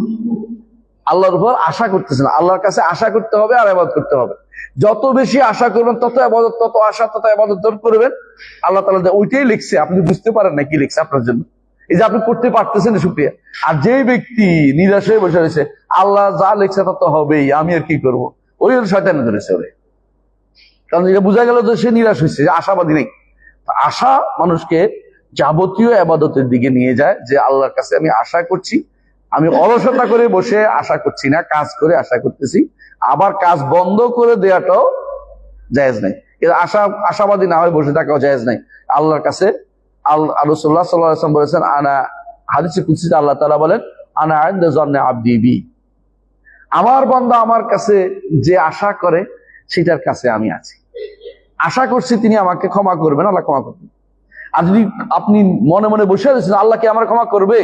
আল্লাহর উপর আশা করতেছে না। আল্লাহর কাছে আশা করতে হবে আর ইবাদত করতে হবে। যত বেশি আশা করবেন তত ইবাদত, তত আশা, তত ইবাদত করবেন। আল্লাহ তাআলা ওইটাই লিখছে, আপনি বুঝতে পারেন না কি লিখছে আপনার জন্য, এই যে আপনি করতে পারতেছেন শুকরিয়া। আর যেই ব্যক্তি নিরাশ হয়ে বসে রয়েছে, আল্লাহ যা লিখছে তত হবেই, আমি আর কি করবো, ওই শয়তানে ধরেছে ওরে। কারণ এটা বোঝা গেল যে সে নিরাশ হয়েছে, যে আশাবাদী নেই। আশা মানুষকে যাবতীয় ইবাদতের দিকে নিয়ে যায়, যে আল্লাহর কাছে আমি আশা করছি, আমি অলসতা করে বসে আশা করছি না, কাজ করে আশা করতেছি। আবার কাজ বন্ধ করে দেওয়াটাও জায়েজ নাই। এর আশাবাদী না হয়ে বসে থাকাও জায়েজ নাই। আল্লাহর কাছে রাসূলুল্লাহ সাল্লাল্লাহু আলাইহি ওয়াসাল্লাম বলেছেন, আনা হাদিসে কুদসিতে আল্লাহ তাআলা বলেন, আনা ইনদা যান্নি আবদি বি, আমার বান্দা আমার কাছে যে আশা করে সেটার কাছে আমি আছি। আশা করছি তিনি আমাকে ক্ষমা করবেন, আল্লাহ ক্ষমা করবেন। আর যদি আপনি মনে মনে বসে আছেন আল্লাহ কি আমার ক্ষমা করবে,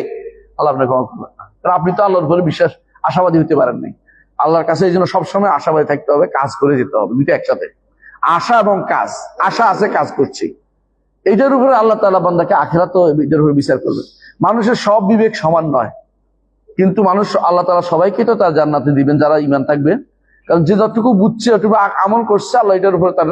আল্লাহ আপনাকে ক্ষমা করবেন না, কারণ আপনি তো আল্লাহর উপরে আশাবাদী হতে পারেন নাই। আল্লাহর কাছে এই জন্য সবসময় আশাবাদী থাকতে হবে, কাজ করে যেতে হবে, দুইটা একসাথে, আশা এবং কাজ। আশা আছে, কাজ করছি, এইটার উপরে আল্লাহ তাআলা বান্দাকে আখিরাতে এটার উপরে বিচার করবে। মানুষের সব বিবেক সমান নয়, কিন্তু আল্লাহ তাআলা সবাইকে তো তার জান্নাতে দিবেন যারা ঈমান থাকবে। কারণ যে যতটুকু বুঝছে যতটুকু আমল করছে, আল্লাহ এটার উপরে তার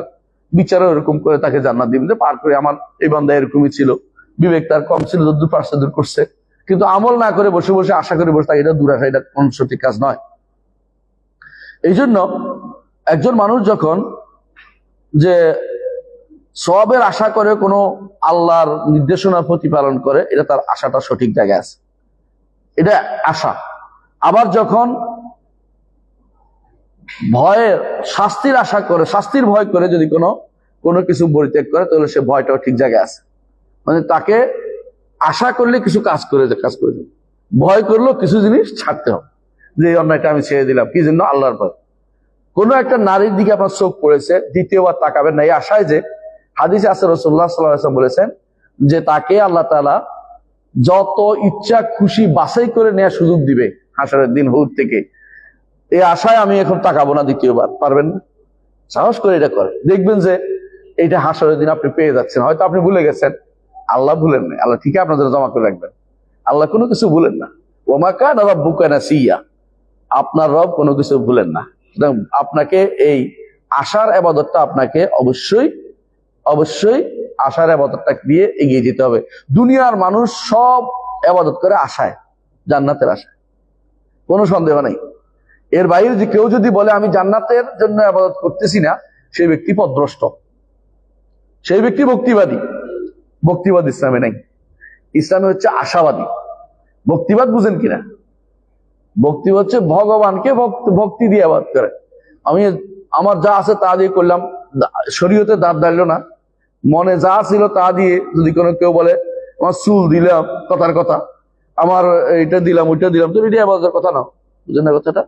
বিচারও এরকম করে তাকে জান্নাত দিবেন, যে পার করে আমার এই বান্দা এরকমই ছিল, বিবেক তার কম ছিল, যদ্দূর পারছে দূর করছে, কিন্তু আমল না করে বসে বসে আশা করে বসে থাকে, এটা দূর আসা, এটা কোন সঠিক কাজ নয়। এই জন্য একজন মানুষ যখন যে সওয়াবের আশা করে কোনো আল্লাহর নির্দেশনা প্রতিপালন করে, এটা তার আশাটা সঠিক জায়গায় আছে, এটা আশা। আবার যখন শাস্তির আশা করে, শাস্তির ভয় করে যদি কোনো কিছু পরিত্যাগ করে, তাহলে সে ভয়টাও ঠিক জায়গায় আছে। মানে তাকে আশা করলে কিছু কাজ করে দেবে, ভয় করলেও কিছু জিনিস ছাড়তে হবে, যে এই অন্যায়টা আমি ছেড়ে দিলাম, কি জন্য? আল্লাহর ভয়। কোনো একটা নারীর দিকে আপনার চোখ পড়েছে, দ্বিতীয়বার তাকাবেন না, এই আশায় যে হাদিসে আছে রাসূলুল্লাহ সাল্লাল্লাহু আলাইহি ওয়াসাল্লাম বলেছেন যে তাকে আল্লাহ তাআলা যত ইচ্ছা খুশি বাছাই করে নেওয়ার সুযোগ দিবে হাসরের দিন হুর থেকে। এই আশায় আমি এখন তাকাবো না দ্বিতীয়বার, পারবেন না? সাহস করে এটা করে দেখবেন যে এইটা হাসরের দিন আপনি পেয়ে যাচ্ছেন। হয়তো আপনি ভুলে গেছেন, আল্লাহ ভুলেন না, আল্লাহ ঠিকই আপনাদের জমা করে রাখবেন। আল্লাহ কোনো কিছু ভুলেন না। ওমা কানা রাব্বুকা নাসিয়া, আপনার রব কোনো কিছু ভুলেন না। আপনাকে এই আশার ইবাদতটা আপনাকে অবশ্যই আশার ইবাদতটা দিয়ে এগিয়ে যেতে হবে। দুনিয়ার মানুষ সব ইবাদত করে আশায়, জান্নাতের আশায়, কোনো সন্দেহ নাই। এর বাইরে যে কেউ যদি বলে আমি জান্নাতের জন্য ইবাদত করতেছি না, সেই ব্যক্তি পথভ্রষ্ট, সেই ব্যক্তি ভক্তিবাদ ইসলামে নাই। ইসলামে হচ্ছে আশাবাদী। ভক্তিবাদ বুঝেন কিনা? ভক্তিবাদ হচ্ছে ভগবানকে ভক্তি দিয়ে ইবাদত করে। আমি আমার যা আছে তা দিয়ে করলাম, শরীয়তে দাঁত দাঁড়ালো না, মনে যা ছিল তা দিয়ে। যদি কেউ বলে আমার চুল দিলাম, কথার কথা, আমার এটা দিলাম ওইটা দিলাম, তো এটা ইবাদতের কথা না, বুঝেন না কথাটা?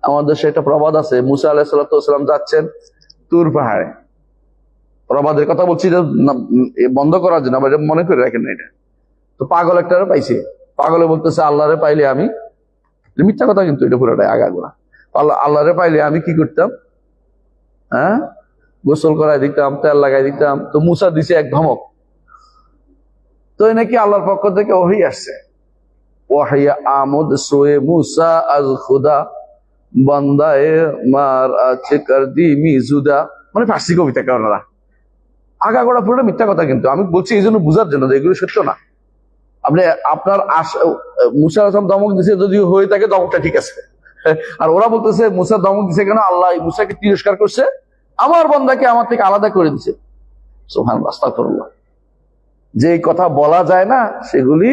আমাদের দেশে একটা প্রবাদ আছে, মুসা আলাইহিস সালাম যাচ্ছেন তুর পাহাড়ে, প্রবাদের কথা বলছি যে বন্ধ করার জন্য, মনে করে রাখেন না এটা। তো পাগল একটা পাইছে, পাগলে বলতেছে আল্লাহরে পাইলে আমি, মিথ্যা কথা কিন্তু এটা পুরোটাই আগাগোড়া, আল্লাহরে পাইলে আমি কি করতাম, গোসল করাই দিতাম, তেল লাগাই দিতাম। তো মুসা দিছে এক ধমক, তো এই নাকি আল্লাহর পক্ষ থেকে ওহী আসছে, ওয়াহিয়া আমদ সোয়ে মুসা আজ খুদা বান্দায়ে মার আছে করদি মিজুদা, মানে ফার্সি কবিতা ওনারা আগাগোড়া পুরোটা মিথ্যা কথা। কিন্তু আমি বলছি এই জন্য বুঝার জন্য যে এগুলো সত্য না। আপনি আপনার মুসা আসলাম ধমক দিছে, যদি হয়ে থাকে ধমকটা ঠিক আছে, আর ওরা বলতেছে মুসা ধমক দিছে কেন, আল্লাহ মুসাকে তিরস্কার করছে, আমার বান্দাকে আমার থেকে আলাদা করে দিছে। সুবহানাল্লাহ, আস্তাগফিরুল্লাহ। যে কথা বলা যায় না সেগুলি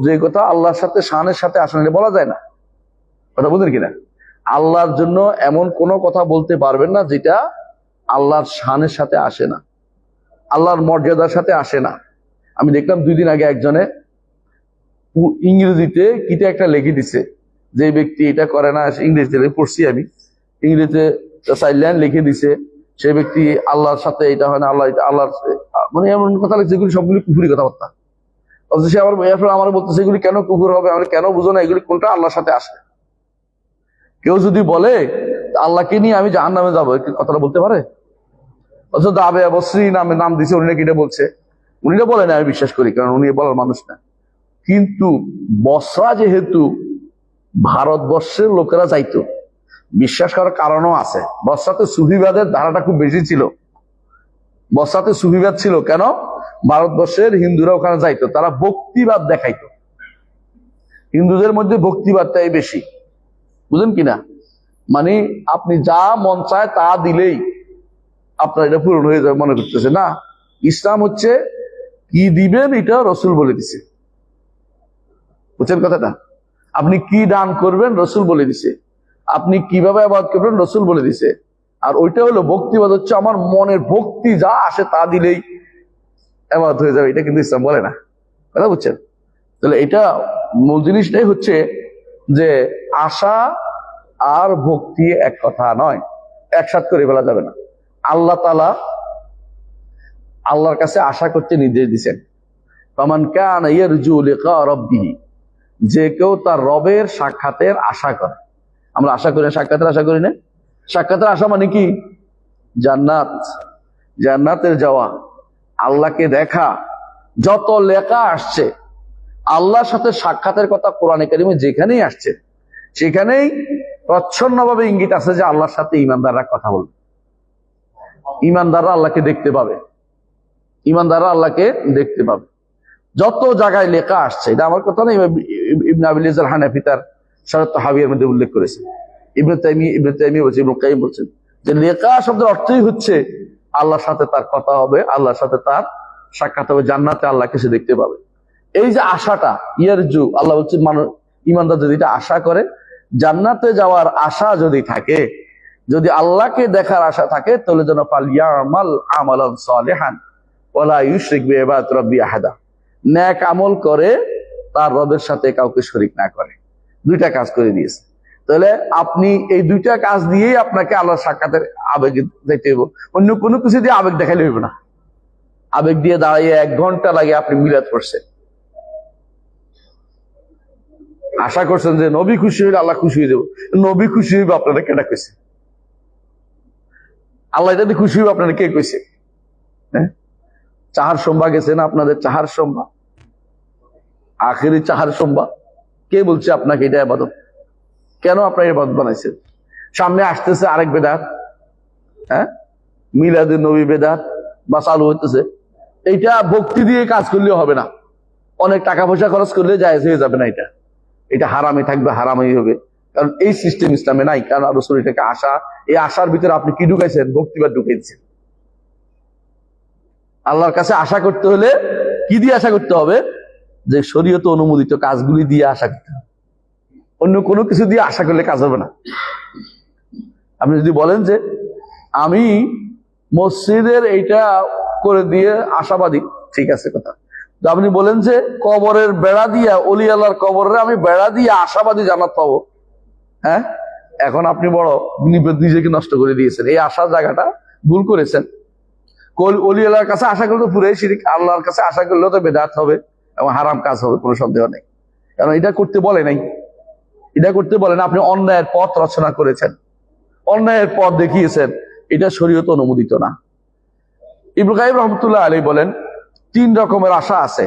যে কথা আল্লাহর সাথে শানের সাথে আসলে বলা যায় না, কথা বুঝলেন কিনা? আল্লাহর জন্য এমন কোন কথা বলতে পারবেন না যেটা আল্লাহর শানের সাথে আসে না, আল্লাহর মর্যাদার সাথে আসে না। আমি দেখলাম 2 দিন আগে একজনে ইংরেজিতে কিটা একটা লিখে দিছে, যে ব্যক্তি এটা করে না, ইংরেজিতে পড়ছি আমি, ইংরেজিতে 4 লাইন লিখে দিছে, সে ব্যক্তি আল্লাহর সাথে এটা হয় না, আল্লাহর মানে এমন কথা লিখছে যেগুলি সবগুলি কুফুরি কথাবার্তা। অথচ সে আমার বলতেছে এগুলি কেন কুফুর হবে, আমি কেন বুঝো না এগুলি কোনটা আল্লাহর সাথে আসে। কেউ যদি বলে আল্লাহকে নিয়ে আমি জাহান্নামে যাবো, কথাটা বলতে পারে? অথচ দাবে বসরি নামে নাম দিছে, উনি নাকি এটা বলছে। উনি এটা বলে না, আমি বিশ্বাস করি, কারণ উনি বলার মানুষ না। কিন্তু বসরা যেহেতু ভারতবর্ষের লোকেরা যাইতো, বিশ্বাস করার কারণও আছে। বসরাতে সুফিবাদের ধারাটা খুব বেশি ছিল, বসরাতে সুফিবাদ ছিল। কেন? ভারতবর্ষের হিন্দুরা ওখানে যাইতো, তারা ভক্তিবাদ দেখাইতো, হিন্দুদের মধ্যে ভক্তিবাদটাই বেশি, বুঝলেন কিনা? মানে আপনি যা মন চায় তা দিলেই আপনার এটা পূরণ হয়ে যাবে মনে করতেছে না। ইসলাম হচ্ছে কি দিবেন এটা রসুল বলে দিছে, বুঝছেন কথাটা? আপনি কি দান করবেন রসুল বলে দিছে, আপনি কিভাবে ইবাদত করবেন রসুল বলে দিছে। আর ওইটা হলো ভক্তিবাদ, হচ্ছে আমার মনের ভক্তি যা আসে তা দিলেই ইবাদত হয়ে যাবে, এটা কিন্তু ইসলাম বলে না, কথা বুঝছেন? তাহলে এটা মূল জিনিসটাই হচ্ছে যে আশা আর ভক্তি এক কথা নয়, একসাথে করে ফেলা যাবে না। আল্লাহ তাআলা আল্লাহর কাছে আশা করতে নির্দেশ দিচ্ছেন, ফামান কানা ইয়ারজু লিকা রাব্বিহি, যে কেউ তার রবের সাক্ষাতের আশা করে। আমরা আশা করি না, সাক্ষাতের আশা করি না। সাক্ষাতের আশা মানে কি? জান্নাত, জান্নাতের যাওয়া, আল্লাহকে দেখা। যত লেখা আসছে আল্লাহর সাথে সাক্ষাতের কথা কোরআনে কারিমে যেখানেই আসছে, সেখানেই প্রচ্ছন্নভাবে ইঙ্গিত আছে যে আল্লাহর সাথে ইমানদাররা কথা বলবে, ইমানদাররা আল্লাহকে দেখতে পাবে, ইমানদাররা আল্লাহকে দেখতে পাবে। যত জায়গায় লেখা আসছে, এটা আমার কথা না, ইবনে আবিল ইজ্জাল হানাফি তার শরত হাবিয়ার মধ্যে উল্লেখ করেছে। ইবনে তাইমিয়া বলছে, ইবনে কাইয়িম বলছেন যে লেখা শব্দের অর্থই হচ্ছে আল্লাহর সাথে তার কথা হবে, আল্লাহর সাথে তার সাক্ষাৎ হবে, জান্নাতে আল্লাহকে সে দেখতে পাবে। এই যে আশাটা, ইয়ারজু, আল্লাহ বলছে মানুষ ইমানদার যদি এটা আশা করে, জান্নাতে যাওয়ার আশা যদি থাকে, যদি আল্লাহকে দেখার আশা থাকে, তাহলে যেন ফালইয়ামাল আমালান সালিহান ওয়ালা ইউশরিক বিইবাদাতি রাব্বি আহাদা, নেক আমল করে, তার রবের সাথে কাউকে শরীক না করে। 2টা কাজ করে দিয়েছে। তাহলে আপনি এই 2টা কাজ দিয়েই আপনাকে আল্লাহর সাক্ষাতের আবেগ দেখতে হবে, অন্য কোনো কিছু দিয়ে আবেগ দেখাইলে হইবে না। আবেগ দিয়ে দাঁড়িয়ে 1 ঘন্টা লাগে আপনি মিলাদ করছেন, আশা করছেন যে নবী খুশি হইলে আল্লাহ খুশি হয়ে যাবো। নবী খুশি হইবে আপনারা কেটা কইছে? আল্লাহ এটা খুশি হইবে আপনারা কে কইছে? হ্যাঁ, চাহার সোমবা গেছে না আপনাদের? চাহার সোমবা, আখেরি চাহার সোমবা, কে বলছে আপনাকে এটা ইবাদত? কেন আপনার ইবাদত বানাইছেন? সামনে আসতেছে আরেক বেদাত, হ্যাঁ, মিলাদে নবী বেদাত বা চালু হইতেছে। এইটা ভক্তি দিয়ে কাজ করলেও হবে না, অনেক টাকা পয়সা খরচ করলে জায়েজ হয়ে যাবে না। এটা হারামই থাকবে, হারামই হবে, কারণ এই সিস্টেম ইসলামে নাই। কারণ রাসূল এটাকে আশা, এই আশার ভিতরে আপনি কি ঢুকাইছেন? ভক্তিবাদ ঢুকাইছেন। আল্লাহর কাছে আশা করতে হলে কি দিয়ে আশা করতে হবে? যে শরীয়তে অনুমোদিত কাজগুলি দিয়ে আশা করতে হবে, অন্য কোনো কিছু দিয়ে আশা করলে কাজ হবে না। আপনি যদি বলেন যে আমি মসজিদের এইটা করে দিয়ে আশাবাদী, ঠিক আছে কথা। আপনি বলেন যে কবরের বেড়া দিয়া, অলি আল্লাহর কবরের আমি বেড়া দিয়ে আশাবাদী জান্নাত পাবো, হ্যাঁ, এখন আপনি বড় নিজেকে নষ্ট করে দিয়েছেন। এই আশার জায়গাটা ভুল করেছেন। অলি আল্লাহর কাছে আশা করলে তো পুরাই শিরক, আল্লাহর কাছে আশা করলেও তো বেদাত হবে এবং হারাম কাজ হবে, কোনো সন্দেহ নেই। কারণ এটা করতে বলে নাই, এটা করতে বলে না। আপনি অন্যায়ের পথ রচনা করেছেন, অন্যায়ের পথ দেখিয়েছেন, এটা শরীয়তে অনুমোদিত না। ইবনে কাইয়িম রাহমাতুল্লাহ আলাইহি বলেন, তিন রকমের আশা আছে,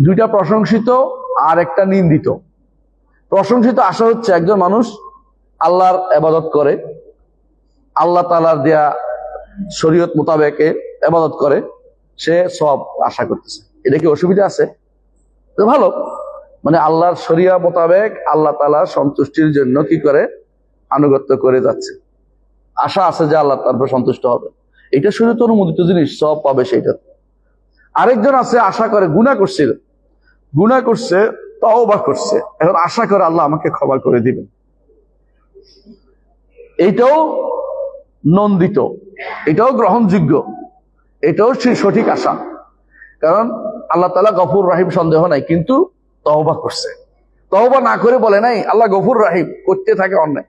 দুইটা প্রশংসিত আর একটা নিন্দিত। প্রশংসিত আশা হচ্ছে একজন মানুষ আল্লাহর ইবাদত করে, আল্লাহ তাআলার দেয়া শরীয়ত মোতাবেক ইবাদত করে, সে সব আশা করতেছে। এটা কি অসুবিধা আছে? তো ভালো, মানে আল্লাহর শরিয়া মোতাবেক আল্লাহ তাআলার সন্তুষ্টির জন্য কি করে আনুগত্য করে যাচ্ছে, আশা আছে যে আল্লাহ তারপর সন্তুষ্ট হবে, এটা শরীয়ত অনুমোদিত জিনিস, সব পাবে সেইটা। আরেকজন আছে আশা করে, গুনাহ করছে তওবা করছে, এখন আশা করে আল্লাহ আমাকে ক্ষমা করে দিবেন, এইটাও নন্দিত, এটাও গ্রহণযোগ্য, এটাও সঠিক আশা। কারণ আল্লাহ তাআলা গফুর রাহিম, সন্দেহ নাই, কিন্তু তওবা করছে। তওবা না করে বলে নাই আল্লাহ গফুর রাহিম, করতে থাকে অন্যায়,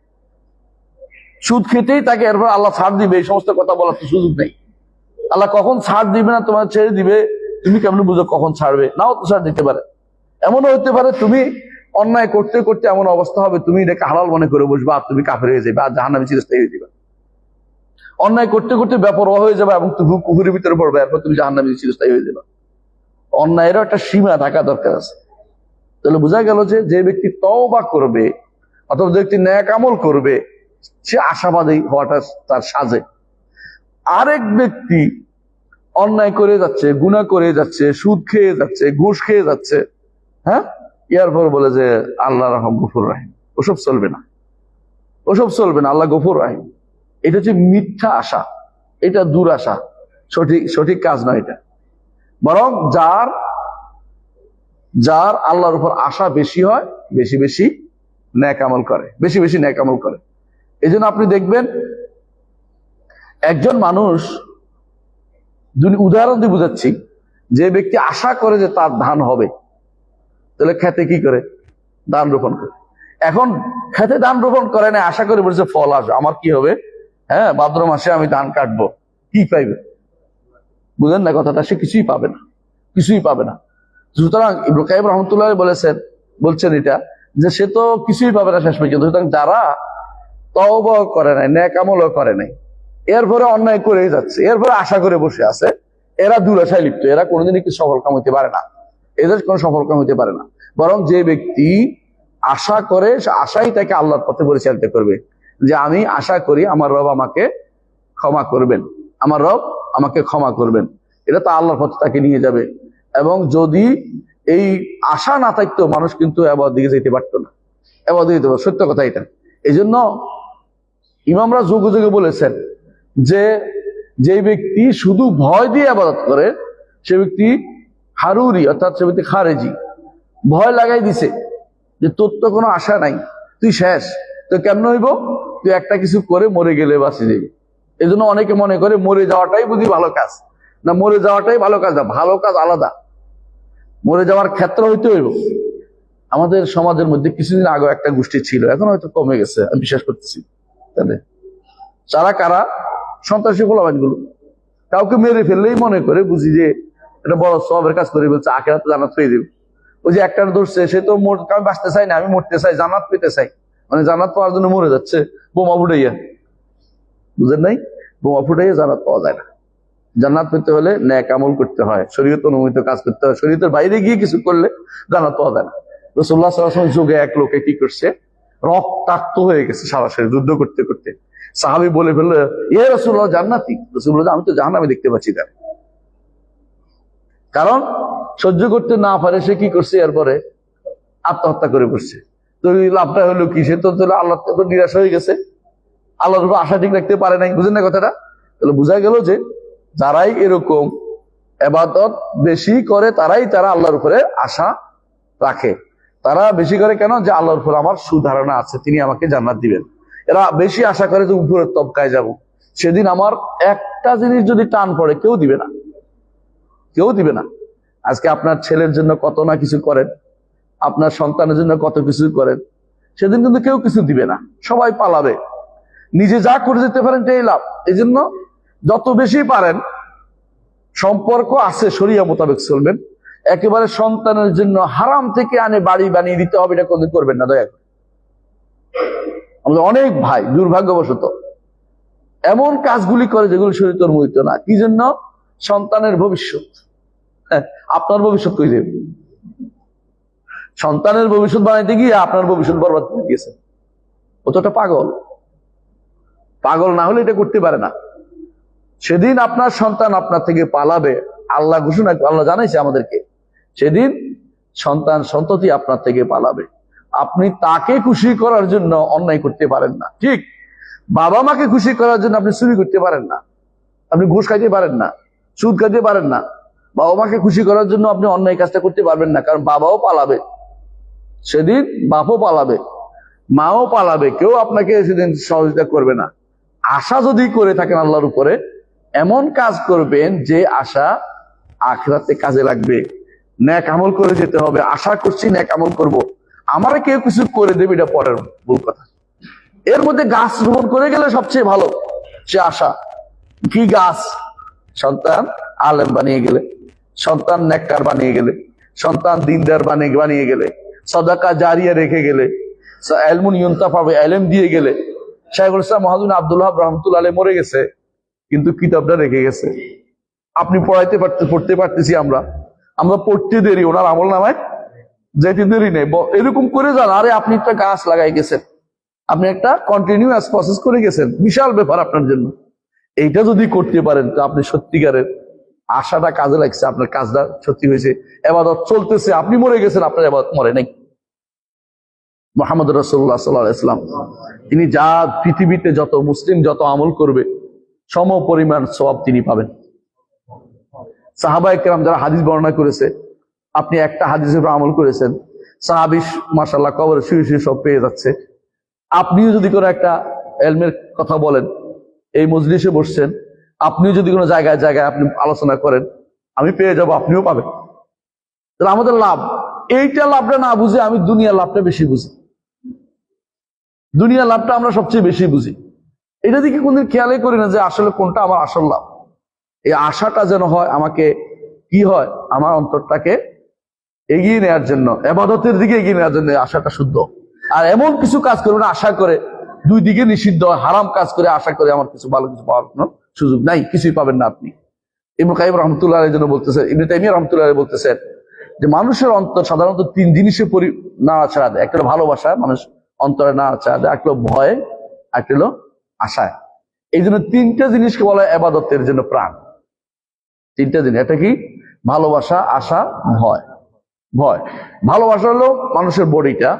সুদ খেতেই থাকে, এরপর আল্লাহ ছাড় দিবে, এই সমস্ত কথা বলার তো সুযোগ নেই। আল্লাহ কখন ছাড় দিবে না তোমার ছেড়ে দিবে, তুমি কেমন বুঝো কখন ছাড়বে? নাও তো ছাড় দিতে পারে। এমনও হতে পারে তুমি অন্যায় করতে করতে এমন অবস্থা হবে তুমি এটাকে হালাল মনে করে বসবা, আর তুমি কাফের হয়ে যাবে, আর জাহান্নামে চিরস্থায়ী হয়ে যাবে। অন্যায় করতে করতে বেপরোয়া হয়ে যাবে এবং তুমি কুফুরের ভিতরে পড়বে, এরপর তুমি জাহান্নামে চিরস্থায়ী হয়ে যাবে। অন্যায়েরও একটা সীমা থাকা দরকার আছে। তাহলে বোঝা গেল যে ব্যক্তি তওবা করবে অথবা যে ব্যক্তি নেক আমল করবে, সে আশাবাদী হওয়াটা তার সাজে। আরেক ব্যক্তি অন্যায় করে যাচ্ছে, গুনাহ করে যাচ্ছে, সুদ খেয়ে যাচ্ছে, ঘুষ খেয়ে যাচ্ছে, হ্যাঁ, ইয়ার পর বলে যে আল্লাহ রহম গফুর রাহিম, ওসব চলবে না, ওসব চলবে না, আল্লাহ গফুর রাহিম। এটা হচ্ছে মিথ্যা আশা, এটা দুরাশা, সঠিক কাজ নয় এটা। বরং যার আল্লাহর উপর আশা বেশি হয়, বেশি বেশি নেক আমল করে, বেশি বেশি নেক আমল করে। এই জন্য আপনি দেখবেন একজন মানুষ, উদাহরণ দিয়ে বুঝাচ্ছি, যে ব্যক্তি আশা করে যে তার ধান হবে, তাহলে খেতে কি করে? ধান রোপণ করে। এখন খেতে ধান রোপণ করে না, আশা করে বলছে ফল আসবে, আমার কি হবে, হ্যাঁ ভাদ্র মাসে আমি ধান কাটবো, কি পাইবে? বুঝেন না কথাটা? সে কিছুই পাবে না, কিছুই পাবে না। সুতরাং ইবনে কাইয়িম রাহমাতুল্লাহ বলছেন এটা, যে সে তো কিছুই পাবে না শেষ পর্যন্ত। সুতরাং যারা তওবা করে নাই, নেক আমলও করে নাই, এরপরে অন্যায় করে যাচ্ছে, এরপরে আশা করে বসে আছে, এরা দুরাশায় লিপ্ত, এরা কোনোদিনই কি সফল কাম হইতে পারে না, এদের কোনো সফল কাম হইতে পারে না। বরং যে ব্যক্তি আশা করে, সে আশাই তাকে আল্লাহর পথে পরিচালিত করবে, যে আমি আশা করি আমার রব আমাকে ক্ষমা করবেন, আমার রব আমাকে ক্ষমা করবেন, এটা তো আল্লাহর পথে তাকে নিয়ে যাবে। এবং যদি এই আশা না থাকতো, মানুষ কিন্তু ইবাদতের দিকে যেতে পারতো না, ইবাদত দিতে পারতো, সত্য কথা এটা। এই জন্য ইমামরা যুগে যুগে বলেছেন যে ব্যক্তি শুধু ভয় দিয়ে ইবাদত করে, সে ব্যক্তি হারুরি, অর্থাৎ সে ব্যক্তি খারেজি। ভয় লাগাই দিছে যে তোর তো কোনো আশা নাই, তুই শেষ, তো কেমন হইব? তুই একটা কিছু করে মরে গেলে বাঁচি যাবি। এই জন্য অনেকে মনে করে মরে যাওয়াটাই বুঝি ভালো কাজ। না, মরে যাওয়াটাই ভালো কাজ না, ভালো কাজ আলাদা, মরে যাওয়ার ক্ষেত্র হইতে হইব। আমাদের সমাজের মধ্যে কিছুদিন আগে একটা গোষ্ঠী ছিল, এখন হয়তো কমে গেছে, আমি বিশ্বাস করতেছি। তারা কারা? সন্ত্রাসী গোলাবানগুলো। কাউকে মেরে ফেললেই মনে করে বুঝি যে এটা বড় সবের কাজ করে বলছে, আখেরাতে জান্নাত পেয়ে দেবে। ওই যে একটা ধরছে, সে তো আমি বাঁচতে চাই না, আমি মরতে চাই, জান্নাত পেতে চাই, মানে জান্নাত পাওয়ার জন্য মরে যাচ্ছে বোমা ফুটাইয়া। বুঝেন নাই? বোমা ফুটাইয়া জান্নাত পাওয়া যায় না। জান্নাত পেতে হলে নেক আমল করতে হয়, শরীয়ত অনুমোদিত কাজ করতে হয়, শরীয়তের বাইরে গিয়ে কিছু করলে জান্নাত পাওয়া যায় না। রাসূলুল্লাহ সাল্লাল্লাহু আলাইহি ওয়াসাল্লাম যুগে এক লোকে কি করছে, রক্তাক্ত হয়ে গেছে সরাসরি যুদ্ধ করতে করতে। সাহাবী বলে ফেললো, ইয়া রাসূলুল্লাহ জান্নাতি। রাসূলুল্লাহ, আমি তো জাহান্নামে দেখতে পাচ্ছি তার। কারণ সহ্য করতে না পারে সে কি করছে, এরপরে আত্মহত্যা করে বসছে। তো লাভটা হলো কি, সে তো আল্লাহ তো নিরাশ হয়ে গেছে, আল্লাহর উপর আশা ঠিক রাখতে পারে নাই। বুঝেন না কথাটা? তাহলে বোঝা গেল যে যারাই এরকম ইবাদত বেশি করে, তারা আল্লাহর উপরে আশা রাখে। তারা বেশি করে কেন? যে আল্লাহর উপর আমার সুধারণা আছে, তিনি আমাকে জান্নাত দিবেন। এরা বেশি আশা করে যে উপরের তবকায় যাব, সেদিন আমার একটা জিনিস যদি টান পড়ে, কেউ দিবে না, কেউ দিবে না। আজকে আপনার ছেলের জন্য কত না কিছু করেন, আপনার সন্তানের জন্য কত কিছু করেন, সেদিন কিন্তু কেউ কিছু দিবে না, সবাই পালাবে। নিজে যা করে যেতে পারেন এটাই লাভ। এই জন্য যত বেশি পারেন, সম্পর্ক আছে শরিয়া মোতাবেক চলবেন। একেবারে সন্তানের জন্য হারাম থেকে আনে বাড়ি বানিয়ে দিতে হবে, এটা কোনদিন করবেন না, দয়া করে। আমাদের অনেক ভাই দুর্ভাগ্যবশত এমন কাজগুলি করে যেগুলো শরীয়ত অনুমোদিত না। কি জন্য? সন্তানের ভবিষ্যৎ, আপনার ভবিষ্যৎ কই যাবে? সন্তানের ভবিষ্যৎ বানাইতে গিয়ে আপনার ভবিষ্যৎ বরবাদ করে গিয়েছে। ও তো একটা পাগল। পাগল না হলে এটা করতে পারে না। সেদিন আপনার সন্তান আপনার থেকে পালাবে, আল্লাহ ঘোষণা, আল্লাহ জানাইছে আমাদেরকে, সেদিন সন্তান সন্ততি আপনার থেকে পালাবে। আপনি তাকে খুশি করার জন্য অন্যায় করতে পারেন না। ঠিক, বাবা মাকে খুশি করার জন্য আপনি চুরি করতে পারেন না, আপনি ঘুষ খাইতে পারেন না, সুদ খাইতে পারেন না। বাবা মাকে খুশি করার জন্য আপনি অন্যায় কাজটা করতে পারবেন না, কারণ বাবাও পালাবে সেদিন, বাপও পালাবে, মাও পালাবে, কেউ আপনাকে সেদিন সহযোগিতা করবে না। আশা যদি করে থাকেন আল্লাহর উপরে, এমন কাজ করবেন যে আশা আখিরাতে কাজে লাগবে। নেক আমল করে যেতে হবে। আশা করছি নেক আমল করব, আমারে কেউ কিছু করে দেবে, এটা পরের ভুল কথা। এর মধ্যে গাছ রোপণ করে গেলে সবচেয়ে ভালো সে আশা। কি গাছ? সন্তান আলেম বানিয়ে গেলে, সন্তান নেককার বানিয়ে গেলে, সন্তান দিনদার বানিয়ে গেলে, সাদাকা জারিয়া রেখে গেলে, ইলমুন ইউনতাফা বিহি, ইলম দিয়ে গেলে। শাইখুল ইসলাম মুহাম্মদ আব্দুল ওয়াহাব রাহমাতুল্লাহ আলাইহি মরে গেছে, কিন্তু কিতাবটা রেখে গেছে। আপনি পড়তে পারতেছি, আমরা পড়তে দেরি, ওনার আমল নামায় যেতে দেরি নেই। এরকম করে যান। আরে আপনি একটা গাছ লাগাই গেছেন, আপনি একটা কন্টিনিউয়াস প্রসেস করে গেছেন, বিশাল ব্যাপার আপনার জন্য। এইটা যদি করতে পারেন তো আপনি সত্যিকারের আশাটা কাজে লাগছে, আপনার কাজটা সত্যি হয়েছে, ইবাদত চলতেছে, আপনি মরে গেছেন, আপনার ইবাদত মরে নাই। মুহাম্মদ রাসূলুল্লাহ সাল্লাল্লাহু আলাইহি ওয়াসাল্লাম তিনি যা পৃথিবীতে যত মুসলিম যত আমল করবে সম পরিমাণ সওয়াব তিনি পাবেন। সাহাবায়ে কেরাম যারা হাদিস বর্ণনা করেছে, আপনি একটা হাদিসের উপর আমল করেছেন, সাহাবী মাশাআল্লাহ কবরে শুয়ে শুয়ে সব পেয়ে যাচ্ছে। আপনিও যদি কোনো একটা ইলমের কথা বলেন, এই মজলিসে বসছেন, আপনিও যদি কোনো জায়গায় আপনি আলোচনা করেন, আমি পেয়ে যাব, আপনিও পাবেন। তাহলে আমাদের লাভ, এইটা লাভটা না বুঝে আমি দুনিয়ার লাভটা বেশি বুঝি। দুনিয়ার লাভটা আমরা সবচেয়ে বেশি বুঝি। এটা দিকে কোনদিন খেয়ালই করি না যে আসলে কোনটা আমার আসল লাভ। এই আশাটা যেন হয় আমাকে, কি হয়, আমার অন্তরটাকে এগিয়ে নেওয়ার জন্য, ইবাদতের দিকে এগিয়ে নেওয়ার জন্য আশাটা শুদ্ধ। আর এমন কিছু কাজ করবে না আশা করে, দুই দিকে নিষিদ্ধ, হারাম কাজ করে আশা করে আমার কিছু ভালো কিছু পাওয়ার কোনো সুযোগ নাই, কিছুই পাবেন না আপনি। ইবনে কাইয়িম রাহমাতুল্লাহ আলাইহির জন্য বলতেছেন, ইবনে তাইমিয়া রাহমাতুল্লাহ আলাইহি বলতেছেন যে মানুষের অন্তর সাধারণত তিন জিনিসে নাড়াচাড়া দেয়। একটা হলো ভালোবাসা, মানুষ অন্তরে নাড়াচাড়া দেয়, একটা হলো ভয়, একটা হলো আশায়। এই জন্য তিনটা জিনিসকে বলা হয় ইবাদতের জন্য প্রাণ। তিনটা জিনিস, এটা কি? ভালোবাসা, আশা, ভয়। ভয়, ভালোবাসা হলো মানুষের বডিটা,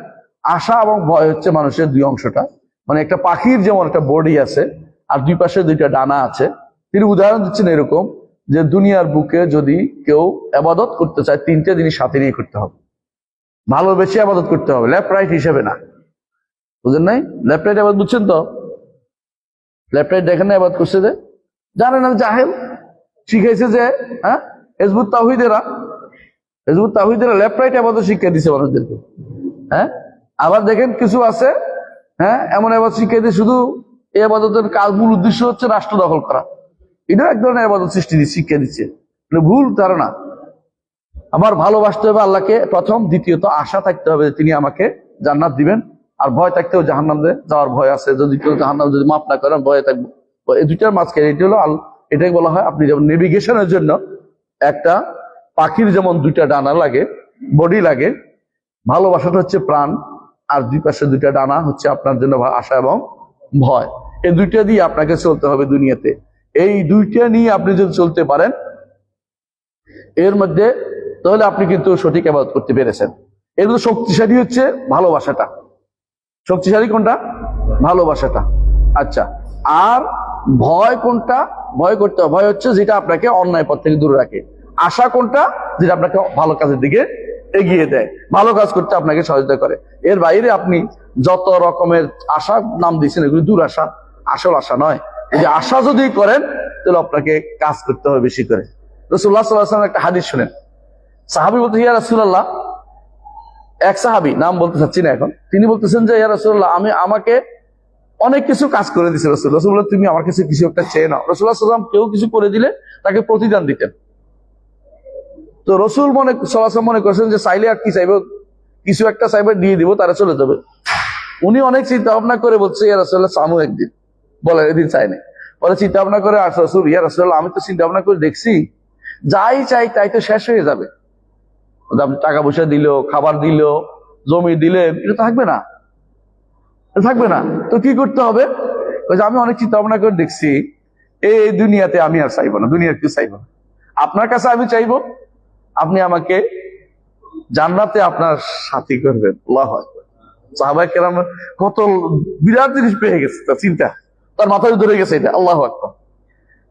আশা এবং ভয় হচ্ছে মানুষের দুই অংশটা। মানে একটা পাখির যেমন একটা বডি আছে আর দুই পাশে দুইটা ডানা আছে, তিনি উদাহরণ দিচ্ছেন এরকম যে দুনিয়ার বুকে যদি কেউ ইবাদত করতে চায়, তিনটা জিনিস সাথে নিয়ে করতে হবে। ভালোবেসে ইবাদত করতে হবে, লেফট রাইট হিসেবে না। বুঝেন নাই? লেফট রাইট ইবাদত বুঝছেন তো? লেফট রাইট দেখেন না ইবাদত করছে যে, জানেন না, জাহেল শিখাইছে যে, হ্যাঁ, হিজবুত তাওহীদেরা লেফট রাইট ইবাদত শিক্ষা দিছে মানুষদেরকে। হ্যাঁ, আবার দেখেন কিছু আছে, হ্যাঁ, এমন ইবাদত শিক্ষা দিয়ে শুধু এই ইবাদতের কাজ, মূল উদ্দেশ্য হচ্ছে রাষ্ট্র দখল করা। এটা এক ধরনের ইবাদত শিক্ষা দিচ্ছে, ভুল ধারণা। আমার ভালোবাসতে হবে আল্লাহকে প্রথম, দ্বিতীয়ত আশা থাকতে হবে যে তিনি আমাকে জান্নাত দিবেন, আর ভয় থাকতে হবে জাহান্নামে যাওয়ার ভয় আছে, যদি কেউ জাহান্নাম যদি মাফ না করেন ভয়ে থাকবো। এই দুইটার মাঝখানে এটি হলো এটাই বলা হয়, আপনি যেমন নেভিগেশনের জন্য একটা পাখির যেমন দুইটা ডানা লাগে, বডি লাগে, ভালোবাসাটা হচ্ছে প্রাণ, আর দুই পাশে দুইটা ডানা হচ্ছে আপনার জন্য আশা এবং ভয়। এই দুইটা দিয়ে আপনাকে চলতে হবে দুনিয়াতে। এই দুইটা নিয়ে আপনি যদি চলতে পারেন এর মধ্যে, তাহলে আপনি কিন্তু সঠিক ইবাদত করতে পেরেছেন। এর মধ্যে শক্তিশালী হচ্ছে ভালোবাসাটা। শক্তিশালী কোনটা? ভালোবাসাটা। আচ্ছা, আর ভয় কোনটা? ভয় করতে হবে, ভয় হচ্ছে যেটা আপনাকে অন্যায় পথ থেকে দূরে রাখে। আশা কোনটা? যেটা আপনাকে ভালো কাজের দিকে এগিয়ে দেয়, ভালো কাজ করতে আপনাকে সহযোগিতা করে। এর বাইরে আপনি যত রকমের আশা নাম দিয়েছেন, এগুলি দূর আশা, আসল আশা নয়। এই যে আশা যদি করেন তাহলে আপনাকে কাজ করতে হবে বেশি করে। রাসূলুল্লাহ সাল্লাল্লাহু আলাইহি ওয়াসাল্লাম একটা হাদিস শুনেন। সাহাবী বলতে, ইয়া রাসূলুল্লাহ, এক সাহাবী, নাম বলতে চাচ্ছি না এখন, তিনি বলতেছেন যে ইয়া রাসূলুল্লাহ, আমাকে অনেক কিছু কাজ করে দিয়েছে রাসূল। রাসূল বললেন, তুমি আমার কাছে কিছু একটা চেয়ে নাও। রাসূলুল্লাহ সাল্লাল্লাহু আলাইহি ওয়াসাল্লাম কেউ কিছু করে দিলে তাকে প্রতিদান দিতেন। তো রাসূল সাল্লাল্লাহু আলাইহি ওয়াসাল্লাম মনে করছেন যে চাইলে আর কি চাইবে, কিছু একটা চাইবে দিয়ে দিব, তারা চলে যাবে। উনি অনেক চিন্তা ভাবনা করে বলছে, ইয়া রাসূলুল্লাহ, সামু একদিন। বলে, এদিন চাই নাই। বলে চিন্তা ভাবনা করে, আর রাসূল, ইয়া রাসূলুল্লাহ, আমি তো চিন্তা ভাবনা করে দেখছি যাই চাই তাই তো শেষ হয়ে যাবে। আপনি টাকা পয়সা দিল, খাবার দিল, জমি দিলে, এটা থাকবে না, থাকবে না। তো কি করতে হবে? আমি অনেক চিন্তা ভাবনা করে দেখছি, এই দুনিয়াতে আমি আর চাইবো না, দুনিয়ার কিছু চাইবো না। আপনার কাছে আমি চাইবো আপনি আমাকে জান্নাতে আপনার সাথী করবেন। আল্লাহু আকবার। সাহাবায়ে কেরাম কত বিরাট জিনিস পেয়ে গেছে, তার চিন্তা তার মাথায় ধরে গেছে এটা। আল্লাহু আকবার।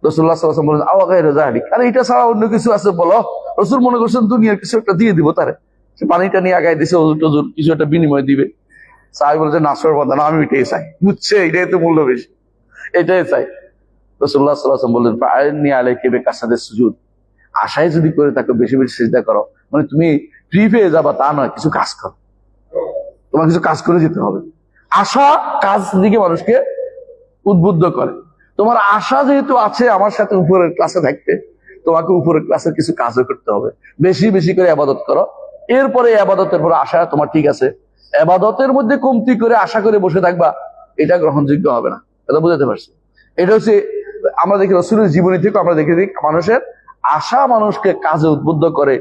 রাসূলুল্লাহ সাল্লাল্লাহু আলাইহি ওয়াসাল্লাম বলেন, আওয়া গায়রা যালিক, আরে এটা ছাড়া অন্য কিছু আছে বলো। রাসূল মনে করছেন দুনিয়ার কিছু একটা দিয়ে দিব তারে, সে পানিটা নিয়ে আগায় দিছে, হুজুর টুজুর কিছু একটা বিনিময় দিবে। সাহাবী বলেছে, নাসর বান্দা না, আমি এটাই চাই। বুঝছে, এটাই তো মূল্য বেশি, এটাই চাই। রাসূলুল্লাহ সাল্লাল্লাহু আলাইহি ওয়াসাল্লাম বললেন, ফাআইনি আলাইকা বিকাসরাতিস সুজুদ, আশায় যদি করে তাকে বেশি বেশি সিজদা করো, মানে তুমি ফ্রি পেয়ে যাবা তা নয়, কিছু কাজ করো, তোমার কিছু কাজ করে যেতে হবে। আশা কাজ দিকে মানুষকে উদ্বুদ্ধ করে। তোমার আশা যেহেতু আছে আমার সাথে উপরের ক্লাসে থাকতে, তোমাকে উপরের ক্লাসের কিছু কাজও করতে হবে। বেশি বেশি করে ইবাদত করো, এরপরে ইবাদতের পরে আশা তোমার ঠিক আছে। ইবাদতের মধ্যে কমতি করে আশা করে বসে থাকবা, এটা গ্রহণযোগ্য হবে না। এটা বুঝাতে পারছি? এটা হচ্ছে আমরা দেখি রাসূলের জীবনী থেকে আমরা দেখি মানুষের আশা মানুষকে কাজে উদ্বুদ্ধ করে।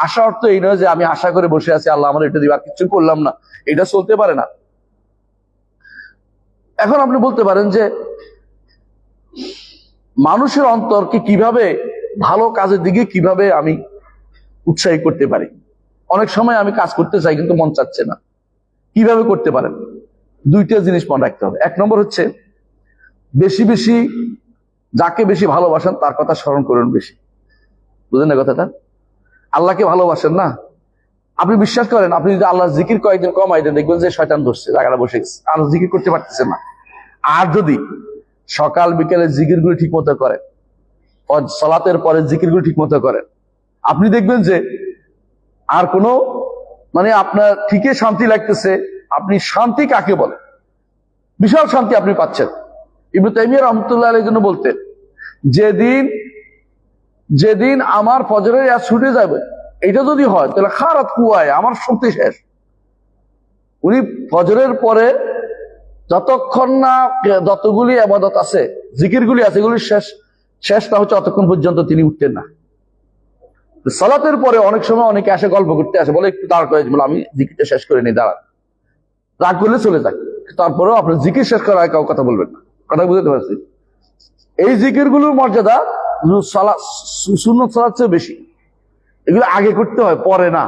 আশা অর্থ এই নয় যে আমি আশা করে বসে আছি আল্লাহ আমার এটা দিবা, কিছু করলাম না, এটা চলতে পারে না। এখন আপনি বলতে পারেন যে মানুষের অন্তরকে কিভাবে ভালো কাজের দিকে কিভাবে আমি উৎসাহী করতে পারি? অনেক সময় আমি কাজ করতে চাই কিন্তু মন চাচ্ছে না, কিভাবে করতে পারেন? দুইটা জিনিস মনে রাখতে হবে। এক নম্বর হচ্ছে বেশি বেশি যাকে বেশি ভালোবাসেন তার কথা স্মরণ করুন বেশি। বুঝলেন না কথাটা? আল্লাহকে ভালোবাসেন না, আপনি বিশ্বাস করেন আপনি যদি আল্লাহ জিকির কয়েকদিন কমাই দেন, দেখবেন যে শয়তান ধরছে, জায়গাটা বসে গেছে, আল্লাহ জিকির করতে পারতেছে না। আর যদি সকাল বিকেলে জিকিরগুলি ঠিক মতো করেন, সালাতের পরে জিকিরগুলি ঠিক মতো করেন, আপনি দেখবেন যে আর কোনো মানে আপনার ঠিকই শান্তি লাগতেছে। আপনি শান্তি কাকে বলে? বিশাল শান্তি আপনি পাচ্ছেন। ইবনে তাইমিয়া রাহমাতুল্লাহ আলাইহির জন্য বলতেন, যেদিন আমার ফজরের আয়াত ছুটে যাবে, এটা যদি হয় তাহলে খারাত কুয়ায় আমার শক্তি শেষ। উনি ফজরের পরে যতক্ষণ না যতগুলি ইবাদত আছে, জিকিরগুলি আছে, এগুলি শেষ না হচ্ছে অতক্ষণ পর্যন্ত তিনি উঠতেন না। সালাতের পরে অনেক সময় অনেকে আসে গল্প করতে আসে, বলে একটু দাঁড় করে, বলে আমি জিকিরটা শেষ করে নিই, দাঁড়ান, রাগ করলে চলে যাক, তারপরেও আপনার জিকির শেষ করার আগে কাউ কথা বলবেন না। কথা বুঝতে পারছি? এই জিকিরগুলোর মর্যাদা সুন্নত সালাত চেয়ে বেশি। এগুলো আগে করতে হয়, পরে না।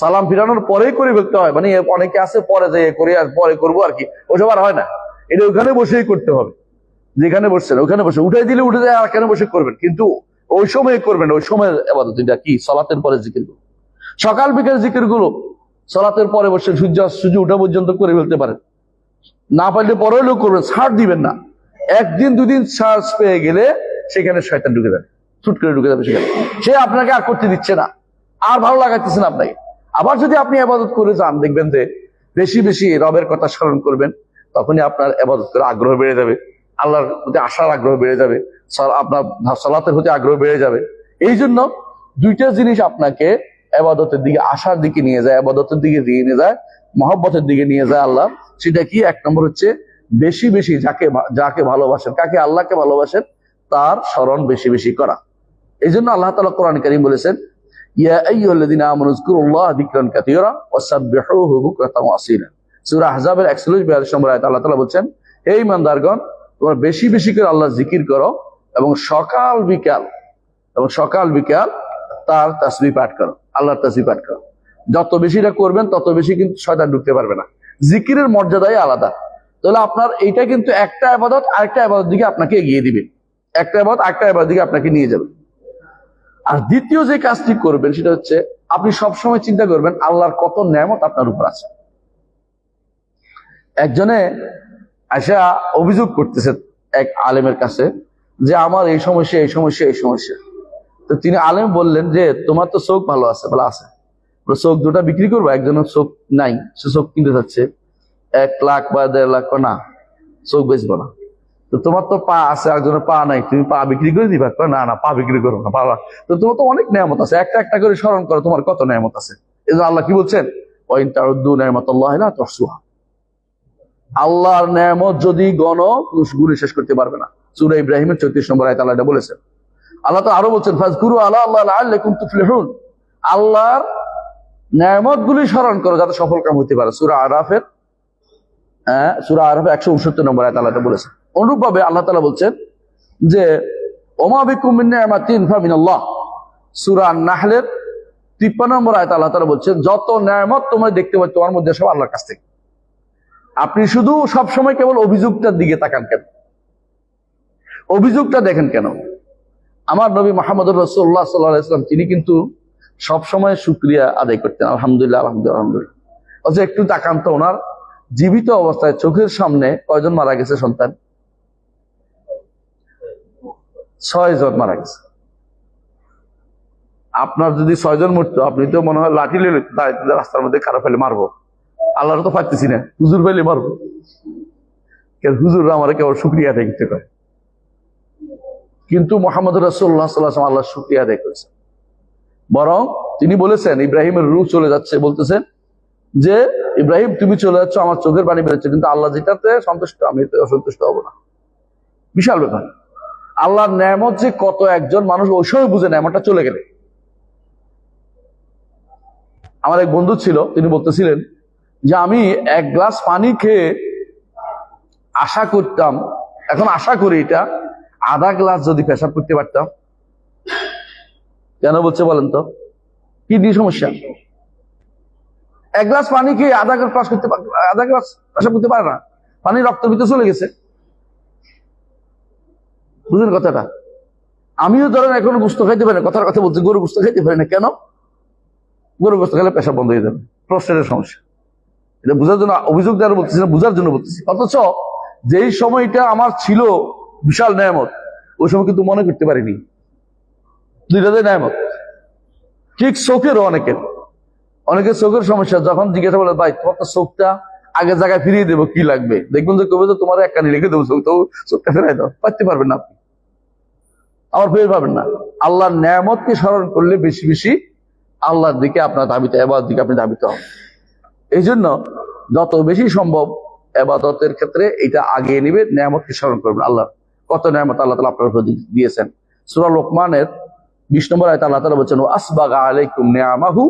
সালাম ফিরানোর পরেই করে ফেলতে হয়। মানে অনেকে আছে পরে যে করে আর পরে করবো আর কি, ওসব আর হয় না। এটা ওখানে বসেই করতে হবে, যেখানে বসছেন ওখানে বসে, উঠাই দিলে উঠে যায়, আর কেন বসে করবেন, কিন্তু ওই সময় করবেন। ওই সময় ইবাদত এটা কি? সালাতের পরে জিকিরগুলো, সকাল বিকেল জিকিরগুলো সালাতের পরে বসে সূর্য উঠা পর্যন্ত করে ফেলতে পারেন। না পারলে পরে হলেও করবেন, ছাড় দিবেন না। একদিন দুদিন চার্জ পেয়ে গেলে সেখানে শয়তান ঢুকে যাবে, ছুট করে ঢুকে যাবে সেখানে, সে আপনাকে আর করতে দিচ্ছে না, আর ভালো লাগাইতেছে না আপনাকে। আবার যদি আপনি ইবাদত করে যান, দেখবেন যে বেশি বেশি রবের কথা স্মরণ করবেন, তখনই আপনার ইবাদত করে আগ্রহ বেড়ে যাবে, আল্লাহর প্রতি আশার আগ্রহ বেড়ে যাবে, আপনার সালাতের প্রতি আগ্রহ বেড়ে যাবে। এই জন্য দুইটা জিনিস আপনাকে ইবাদতের দিকে, আশার দিকে নিয়ে যায়, ইবাদতের দিকে নিয়ে যায়, মহব্বতের দিকে নিয়ে যায় আল্লাহ। সেটা কি? এক নম্বর হচ্ছে বেশি বেশি যাকে ভালোবাসেন, কাকে? আল্লাহকে ভালোবাসেন, তার স্মরণ বেশি বেশি করা। এই জন্য আল্লাহ তাআলা কোরআন কারীম বলেছেন, ইয়া আইয়ুহাল্লাযীনা আমানু যকুরুল্লাহা যিকরান কাসীরা ওয়াসাব্বিহুহু বুকরাতান ওয়া আসীলা। সূরা আহজাবের 41-42 নম্বর আয়াতে আল্লাহ তাআলা বলেন, হে ঈমানদারগণ, তোমরা বেশি বেশি করে আল্লাহর জিকির করো এবং সকাল বিকাল তার তাসবিহ পাঠ করো, আল্লাহর তাসবিহ পাঠ করো। যত বেশিটা করবেন তত বেশি কিন্তু শয়তান ঢুকতে পারবে না। জিকিরের মর্যাদাই আলাদা। তাহলে আপনার এইটা কিন্তু একটা ইবাদত আরেকটা ইবাদত দিকে আপনাকে এগিয়ে দিবে, একটা ইবাদত আরেকটা ইবাদত দিকে আপনাকে নিয়ে যাবে। আর দ্বিতীয় যে কাজটি করবেন সেটা হচ্ছে আপনি সবসময় চিন্তা করবেন আল্লাহর কত নেয়ামত আপনার উপর আছে। একজনে আয়সা অভিযোগ করতেছে এক আলেমের কাছে যে আমার এই সমস্যা। তো তিনি আলেম বললেন যে তোমার তো চোখ ভালো আছে, বলে আছে, চোখ দুটা বিক্রি করবো, একজনের চোখ নাই, সে চোখ কিনতে যাচ্ছে 1 লাখ বা 1.5 লাখ, না চোখ বেচবো না। তো তোমার তো পা আছে, একজনের পা নাই, তুমি পা বিক্রি করে দিবা? না পা বিক্রি করবো না, পাওয়া। তো তোমার তো অনেক নেয়ামত আছে, একটা একটা করে স্মরণ করো তোমার কত নেয়ামত আছে। এই জন্য আল্লাহ কি বলছেন, ওয়াইন তাউদ্দু নি'মাতাল্লাহি লা তুহসুহা। আল্লাহর নেয়ামত যদি গুণে শেষ করতে পারবে না। সূরা ইব্রাহিমের 34 নম্বর আয়াতে আল্লাহ এটা বলেছেন। আল্লাহ তো আরো বলছেন ফাজকুরু আলা আল্লাহ লাআল্লাকুম তুফলিহুন, আল্লাহর নেয়ামতগুলি স্মরণ করো যাতে সফল কাম হতে পারে। সূরা আরাফের 169 নম্বর আয়াত আল্লাহ বলেছেন। অনুরূপভাবে আল্লাহ তাআলা বলছেন যে ওমা বিকুম মিন নি'মাতিন ফামিনাল্লাহ, সূরা নাহলের 53 নম্বর আয়াত আল্লাহ তাআলা বলছেন যত নেয়ামত তোমরা দেখতে পাচ্ছ তোমার মধ্যে সব আল্লাহর কাছ থেকে। আপনি শুধু সব সময় কেবল অভিযোগটার দিকে তাকান কেন? অভিযোগটা দেখেন কেন? আমার নবী মুহাম্মদুর রাসূলুল্লাহ সাল্লাল্লাহু আলাইহি ওয়াসাল্লাম তিনি কিন্তু সব সময় শুকরিয়া আদায় করতেন, আলহামদুলিল্লাহ আলহামদুলিল্লাহ আলহামদুলিল্লাহ। অথচ একটু তাকান তো, ওনার জীবিত অবস্থায় চোখের সামনে কয়জন মারা গেছে সন্তান? 6 জন মারা গেছে। আপনার যদি 6 জন মরতো, আপনি তো মনে হয় লাঠি লেলে রাস্তার মধ্যে কারো ফেলে মারবো। আল্লাহর তো পারতেছি না, হুজুর ফেলে মারবো। হুজুররা আমার কেবল শুকরিয়া আদায় করতে পারে, কিন্তু মুহাম্মদ রাসূলুল্লাহ সাল্লাল্লাহু আলাইহি ওয়াসাল্লাম আল্লাহর শুকরিয়া আদায় করেছেন। বরং তিনি বলেছেন ইব্রাহিমের রূহ চলে যাচ্ছে, বলতেছেন যে ইব্রাহিম তুমি চলে যাচ্ছ, আমার চোখের পানি বেরোচ্ছে, কিন্তু আল্লাহ যেটাতে সন্তুষ্ট আমি এতে অসন্তুষ্ট হব না। বিশাল ব্যাপার। আল্লাহর নেয়ামত যে কত একজন মানুষ ওই সময় বুঝে নেয়ামতটা চলে গেলে। আমার এক বন্ধু ছিল, তিনি বলতেছিলেন যে আমি 1 গ্লাস পানি খেয়ে আশা করতাম, এখন আশা করি এটা আধা গ্লাস যদি পেশাব করতে পারতাম। কেন বলছে বলেন তো? কিডনি সমস্যা। 1 গ্লাস পানি খেয়ে আধা গ্লাস পেশাব করতে পারে না, পানি রক্তের ভিতরে চলে গেছে। বুঝলেন কথাটা? আমিও ধরেন এখনো গোশত খাইতে পারি না, কথার কথা বলছি, গরু গোশত খাইতে পারি না। কেন? গরু গোশত খেলে পেশাব বন্ধ হয়ে যাবে, প্রস্টেটের সমস্যা। এটা বোঝার জন্য অভিযোগ দ্বারা বলতেছি না, বোঝার জন্য বলতেছি। অথচ যেই সময়টা আমার ছিল বিশাল নেয়ামত, ওই সময় কিন্তু মনে করতে পারিনি। দুইটাতে নেয়ামত। ঠিক চোখেরও অনেকের চোখের সমস্যা, যখন জিজ্ঞাসা বলে ভাই তোমার তো চোখটা আগের জায়গায় ফিরিয়ে দেবো, কি লাগবে? দেখবেন যে কবে তো তোমার এক কানি রেখে দেবো, চোখটা ফেরাই দাও, পারতে পারবেন না আপনি, আমার ফের পাবেন না। আল্লাহর নেয়ামতকে স্মরণ করলে বেশি বেশি আল্লাহর দিকে আপনার দাবিতে, ইবাদতের দিকে আপনি দাবিতে হন। এই জন্য যত বেশি সম্ভব ইবাদতের ক্ষেত্রে এটা আগিয়ে নিবে, নেয়ামতকে স্মরণ করবেন। আল্লাহ কত নেয়ামত আল্লাহ তাআলা আপনার উপর দিয়েছেন। সূরা লোকমানের 20 নম্বর আয়াতে আল্লাহ তাআলা বলেছেন আসবাগা আলাইকুম নিআমাহু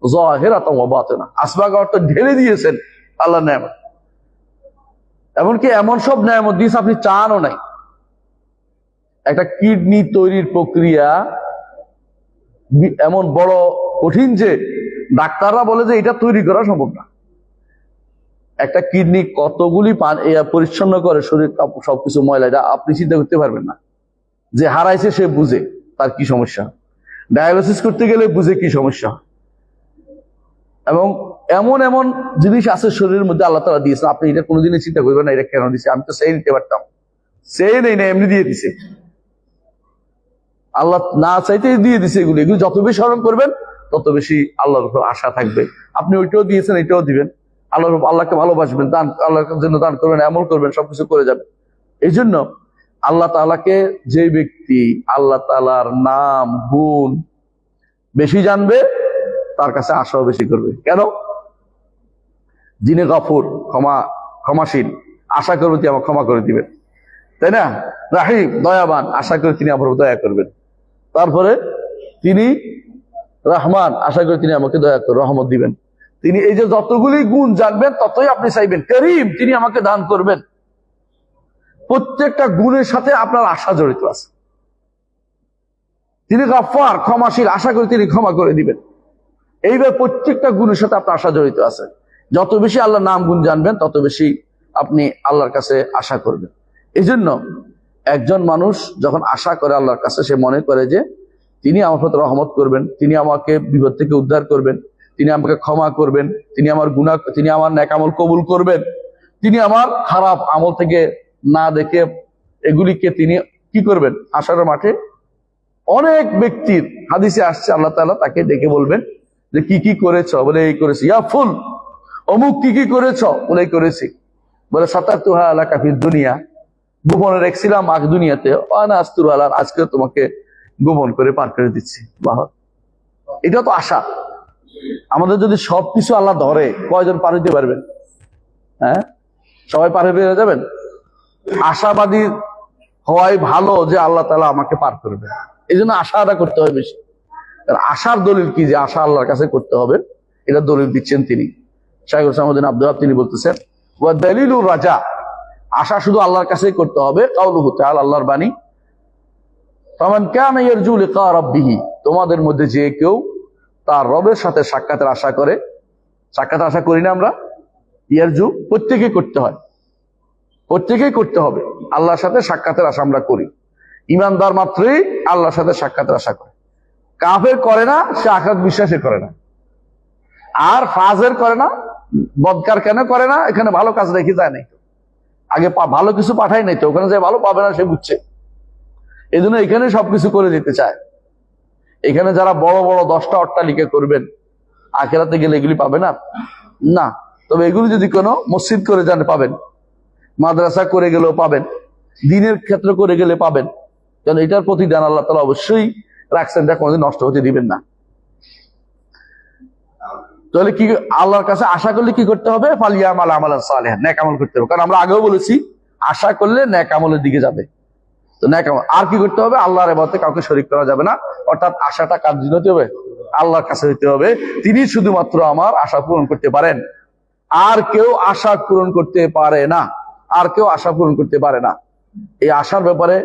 যাহিরাতাও ওয়া বাতিনা। আসবাগা অর্থ ঢেলে দিয়েছেন আল্লাহ নেয়ামত, এমনকি এমন সব নেয়ামত দিয়েছে আপনি চানও নাই। একটা কিডনি তৈরির প্রক্রিয়া এমন বড় কঠিন যে ডাক্তাররা বলে যে এটা তৈরি করা সম্ভব না। একটা কিডনি কতগুলি পরিচ্ছন্ন করে শরীর, সবকিছু ময়লা, এটা আপনি চিন্তা করতে পারবেন না। যে হারাইছে সে বুঝে তার কি সমস্যা, ডায়ালিসিস করতে গেলে বুঝে কি সমস্যা। এবং এমন এমন জিনিস আছে শরীরের মধ্যে আল্লাহ তাআলা দিয়েছে, আপনি এটা কোনোদিনই চিন্তা করবেন না এটা কেন দিচ্ছে। আমি তো সেই নিতে পারতাম, সেই নেই না, এমনি দিয়ে দিছে। আল্লাহ না চাইতেই দিয়ে দিছে। এগুলি যত বেশি স্মরণ করবেন তত বেশি আল্লাহর উপর আশা থাকবে। আপনি ওইটাও দিয়েছেন, এটাও দিবেন। আল্লাহকে ভালোবাসবেন, দান আল্লাহর জন্য দান করবেন, আমল করবেন, সবকিছু করে যাবেন। এই জন্য আল্লাহ তাআলাকে যে ব্যক্তি আল্লাহ তাআলার নাম গুণ বেশি জানবে তার কাছে আশাও বেশি করবে। কেন? যিনি গফুর, ক্ষমাশীল, আশা করবে তিনি আমাকে ক্ষমা করে দিবেন, তাই না? রাহিম, দয়াবান, আশা করে তিনি আমার দয়া করবেন। তারপরে তিনি রহমান, আশা করে তিনি আমাকে দয়া করে রহমত দিবেন। তিনি এই যে যতগুলি গুণ জানবেন ততই আপনি চাইবেন। করিম, তিনি আমাকে দান করবেন। প্রত্যেকটা গুণের সাথে আপনার আশা জড়িত আছে। তিনি গফফার, ক্ষমাশীল, আশা করে তিনি ক্ষমা করে দিবেন। এইভাবে প্রত্যেকটা গুণের সাথে আপনার আশা জড়িত আছে। যত বেশি আল্লাহর নাম গুণ জানবেন তত বেশি আপনি আল্লাহর কাছে আশা করবেন। এই জন্য একজন মানুষ যখন আশা করে আল্লাহর কাছে, সে মনে করে যে তিনি আমার প্রতি রহমত করবেন, তিনি আমাকে বিপদ থেকে উদ্ধার করবেন, তিনি আমাকে ক্ষমা করবেন, তিনি আমার নেক আমল কবুল করবেন, তিনি আমার খারাপ আমল থেকে না দেখে এগুলিকে তিনি কি করবেন, হাসরের মাঠে অনেক ব্যক্তির হাদিসে আসছে আল্লাহ তাআলা তাকে ডেকে বলবেন যে কি কি করেছ, বলে এই করেছি। ইয়া ফুল, অমুক কি কি করেছ, বলে এই করেছি। বলে সাতারতুহা আলাকা ফিদ দুনিয়া, গোপনে রেখেছিলাম আগ দুনিয়াতে, ওয়ানা আস্তুরু আলা, আজকে তোমাকে গোপন করে পার করে দিচ্ছি। বাহ, এটা তো আশা। আমাদের যদি সবকিছু আল্লাহ ধরে, কয়জন পার হইতে পারবেন? হ্যাঁ, সবাই পার হয়ে যাবেন? আশাবাদী হওয়াই ভালো যে আল্লাহ তাআলা আমাকে পার করবে। এই জন্য আশাটা করতে হবে বেশি। আশার দলিল কি যে আশা আল্লাহর কাছে করতে হবে, এটা দলিল দিচ্ছেন তিনি শাইখুল ইসলাম আব্দুল ওয়াহাব। তিনি বলতেছেন ওয়া দালিলুর রাজা, আশা শুধু আল্লাহর কাছেই করতে হবে। কাউলুহু তাআলা, আল্লাহর বাণী, ফামান কানা ইয়ারজু লিকা রাব্বিহি, তোমাদের মধ্যে যে কেউ তার রবের সাথে সাক্ষাতের আশা করে। সাক্ষাতের আশা করি না আমরা? ইয়ারজু প্রত্যেকেই করতে হয়, প্রত্যেকেই করতে হবে। আল্লাহর সাথে সাক্ষাতের আশা আমরা করি। ইমানদার মাত্রই আল্লাহর সাথে সাক্ষাতের আশা করে। কাফের করে না, সে আখিরাত বিশ্বাসে করে না। আর ফাজের করে না, বদকার কেন করে না? এখানে ভালো কাজ রেখে যায় নাই, আগে ভালো কিছু পাঠাই নাই তো, ওখানে যে ভালো পাবে না সে বুঝছে, এই জন্য এখানে সবকিছু করে দিতে চায়। এখানে যারা বড় বড় 10টা অট্টালিকা করবেন, আখিরাতে গেলে এগুলি পাবে না? না। তবে এগুলি যদি কোনো মসজিদ করে যান পাবেন, মাদ্রাসা করে গেলেও পাবেন, দিনের ক্ষেত্রে করে গেলে পাবেন। কারণ এটার প্রতিদান আল্লাহ তাআলা অবশ্যই রাখছেন, এটা কোনোদিন নষ্ট হতে দিবেন না। তাহলে কি আল্লাহর কাছে আশা করলে কি করতে হবে? ফালিয়ামাল আমালান সালিহান, নেক আমল করতে হবে। কারণ আমরা আগেও বলেছি আশা করলে নেক আমলের দিকে যাবে। তো নেক আমল আর কি করতে হবে? আল্লাহর ইবাদতে কাউকে শরীক করা যাবে না। অর্থাৎ আশাটা কার জন্য হতে হবে? আল্লাহর কাছে হতে হবে। তিনি শুধুমাত্র আমার আশা পূরণ করতে পারেন, আর কেউ আশা পূরণ করতে পারে না, আর কেউ আশা পূরণ করতে পারে না। এই আশার ব্যাপারে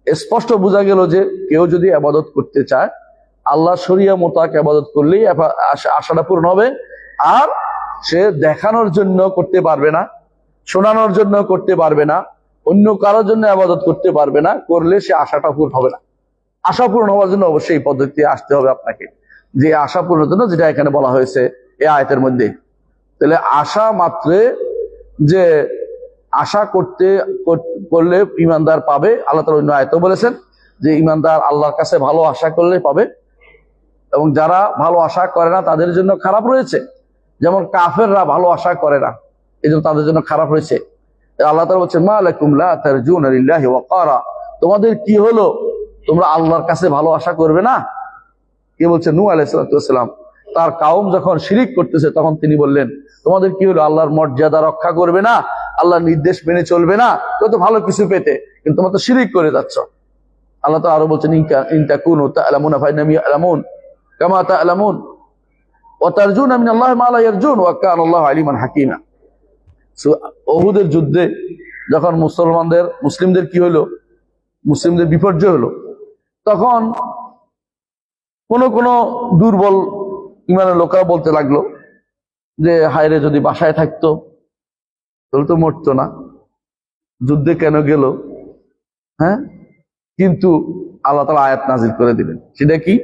স্পষ্ট বোঝা গেল যে কেউ যদি ইবাদত করতে চায়, আল্লাহ শরিয়া মোতাবেক ইবাদত করলেই আশাটা পূরণ হবে। আর সে দেখানোর জন্য করতে পারবে না, শোনানোর জন্য করতে পারবে না, অন্য কারোর জন্য ইবাদত করতে পারবে না, করলে সে আশাটা পূরণ হবে না। আশা পূরণ হওয়ার জন্য অবশ্যই এই পদ্ধতি আসতে হবে আপনাকে, যে আশা পূরণের জন্য যেটা এখানে বলা হয়েছে এই আয়াতের মধ্যে। তাহলে আশা মাত্রে যে আশা করলে ইমানদার পাবে, আল্লাহ তাআলা অন্য আয়াতেও বলেছেন যে ইমানদার আল্লাহর কাছে ভালো আশা করলে পাবে, এবং যারা ভালো আশা করে না তাদের জন্য খারাপ রয়েছে। যেমন কাফেররা ভালো আশা করে না, এই জন্য তাদের জন্য খারাপ রয়েছে। আল্লাহ তাআলা বলছেন মা লাকুম লা তারজুনা লিল্লাহি ওয়াকারা, তোমাদের কি হলো, তোমরা আল্লাহর কাছে ভালো আশা করবে না? কে বলছে? নূহ আলাইহিস সালাম। তার কাউম যখন শিরিক করতেছে তখন তিনি বললেন তোমাদের কি হলো, আল্লাহর মর্যাদা রক্ষা করবে না, আল্লাহর নির্দেশ মেনে চলবে না, তো ভালো কিছু পেতে, কিন্তু তোমরা তো শিরিক করে যাচ্ছ। আল্লাহ তাআলা আরো বলছেন ইন তাকুনু তা'লামুনা ফাইন্নাহুম ইয়া'লামুন কামা তা'লামুন ওয়া তারজুনা মিনাল্লাহি মা লা ইয়ারজুন ওয়া কানা আল্লাহু আলিমান হাকীমা। উহুদের যুদ্ধে যখন মুসলিমদের কি হলো, মুসলিমদের বিপর্যয় হলো, তখন কোন দুর্বল ইমানের লোকেরা বলতে লাগলো যে হায়রে যদি বাসায় থাকতো তাহলে তো মরতো না, যুদ্ধে কেন গেল? হ্যাঁ, কিন্তু আল্লাহ তাআলা আয়াত নাজিল করে দিলেন, সেটা কি?